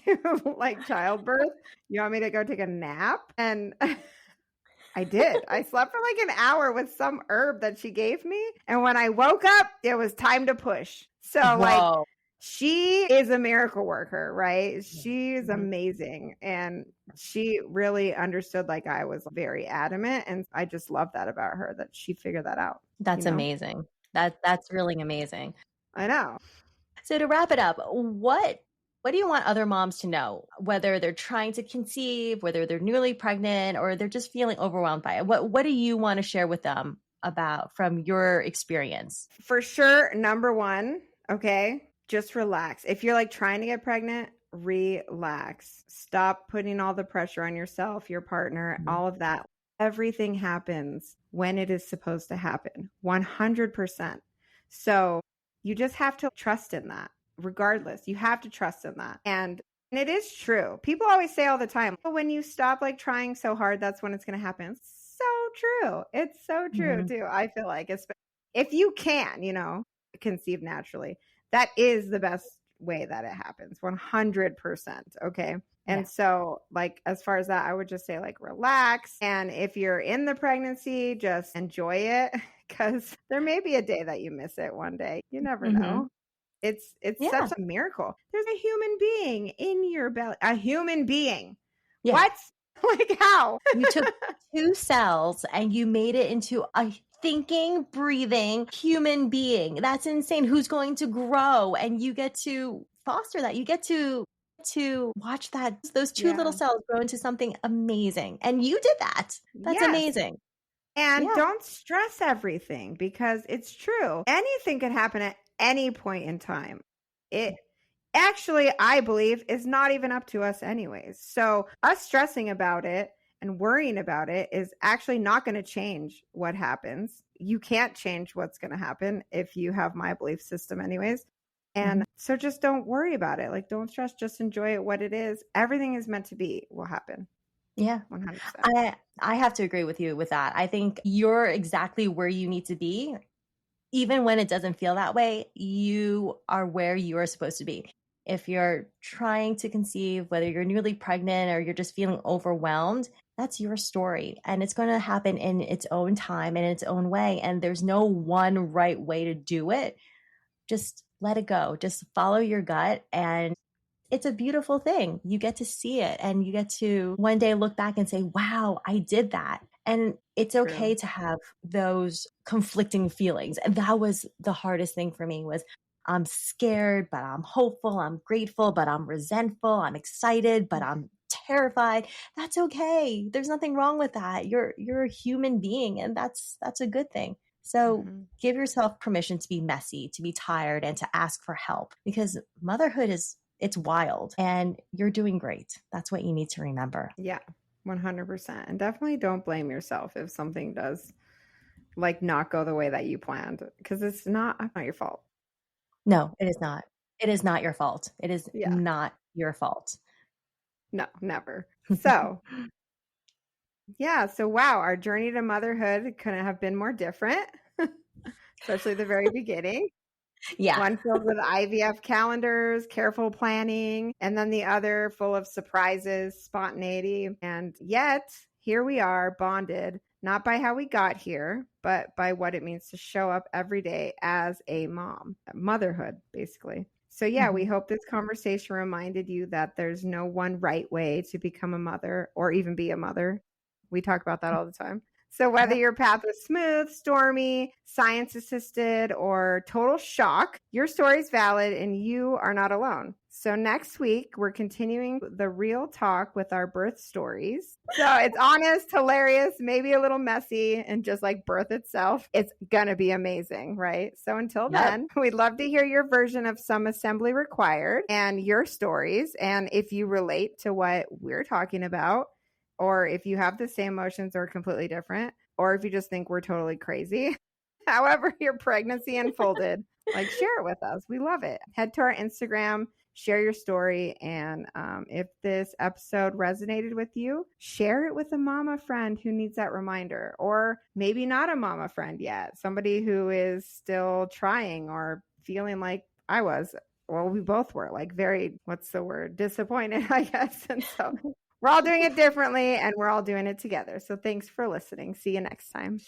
like childbirth, you want me to go take a nap? And I did. I slept for like an hour with some herb that she gave me. And when I woke up, it was time to push. So, like, Whoa. she is a miracle worker, right? She's Mhm. amazing. And she really understood, like, I was very adamant. And I just love that about her that she figured that out, you That's know? amazing. That's really amazing. I know. So to wrap it up, what do you want other moms to know? Whether they're trying to conceive, whether they're newly pregnant, or they're just feeling overwhelmed by it. What do you want to share with them about from your experience? For sure, number one, okay, just relax. If you're like trying to get pregnant, relax. Stop putting all the pressure on yourself, your partner, Mhm. all of that. Everything happens when it is supposed to happen, 100%. So you just have to trust in that, regardless. You have to trust in that. And it is true. People always say all the time, "Oh, when you stop like trying so hard, that's when it's going to happen." So true. It's so true Mhm. too. I feel like, if you can, conceive naturally, that is the best way that it happens, 100%. Okay. Yeah. And so, like, as far as that, I would just say, like, relax. And if you're in the pregnancy, just enjoy it because there may be a day that you miss it one day. You never Hmm. know. It's Yeah. such a miracle. There's a human being in your belly, a human being. Yeah. What? Like, how? You took two cells and you made it into a thinking, breathing human being. That's insane. Who's going to grow? And you get to foster that. You get to watch that those two little Yeah. cells grow into something amazing. And you did that. That's Yes. amazing. And Yeah. don't stress everything because it's true. Anything could happen at any point in time. It actually, I believe, is not even up to us, anyways. So, us stressing about it and worrying about it is actually not going to change what happens. You can't change what's going to happen if you have my belief system, anyways. Mhm. And so, just don't worry about it. Like, don't stress, just enjoy it what it is. Everything is meant to be will happen Yeah. 100%. I have to agree with you with that. I think you're exactly where you need to be. Even when it doesn't feel that way, you are where you are supposed to be. If you're trying to conceive, whether you're newly pregnant or you're just feeling overwhelmed, that's your story. And it's going to happen in its own time and in its own way. And there's no one right way to do it. Just let it go. Just follow your gut. And it's a beautiful thing. You get to see it and you get to one day look back and say, wow, I did that. And it's True. okay to have those conflicting feelings. And that was the hardest thing for me was I'm scared, but I'm hopeful. I'm grateful, but I'm resentful. I'm excited, but I'm terrified. That's okay. There's nothing wrong with that. You're a human being, and that's a good thing. So give yourself permission to be messy, to be tired, and to ask for help, because motherhood it's wild and you're doing great. That's what you need to remember. Yeah, 100%. And definitely don't blame yourself if something does like not go the way that you planned, because it's not your fault. No, it is not. It is not your fault. It is Yeah. not your fault. No, never. So, yeah. So, wow, our journey to motherhood couldn't have been more different, especially the very beginning. Yeah. One filled with IVF calendars, careful planning, and then the other full of surprises, spontaneity. And yet, here we are, bonded, not by how we got here, but by what it means to show up every day as a mom. Motherhood, basically. So, yeah, we hope this conversation reminded you that there's no one right way to become a mother or even be a mother. We talk about that all the time. So whether your path was smooth, stormy, science assisted, or total shock, your story is valid and you are not alone. So next week, we're continuing the real talk with our birth stories. So it's honest, hilarious, maybe a little messy, and just like birth itself, it's going to be amazing, right? So until then, we'd love to hear your version of Some Assembly Required and your stories. And if you relate to what we're talking about, or if you have the same emotions or completely different, or if you just think we're totally crazy, however your pregnancy unfolded, like share it with us. We love it. Head to our Instagram, share your story. And if this episode resonated with you, share it with a mama friend who needs that reminder, or maybe not a mama friend yet, somebody who is still trying or feeling like I was. Well, we both were like very, what's the word? Disappointed, I guess. And so we're all doing it differently and we're all doing it together. So thanks for listening. See you next time.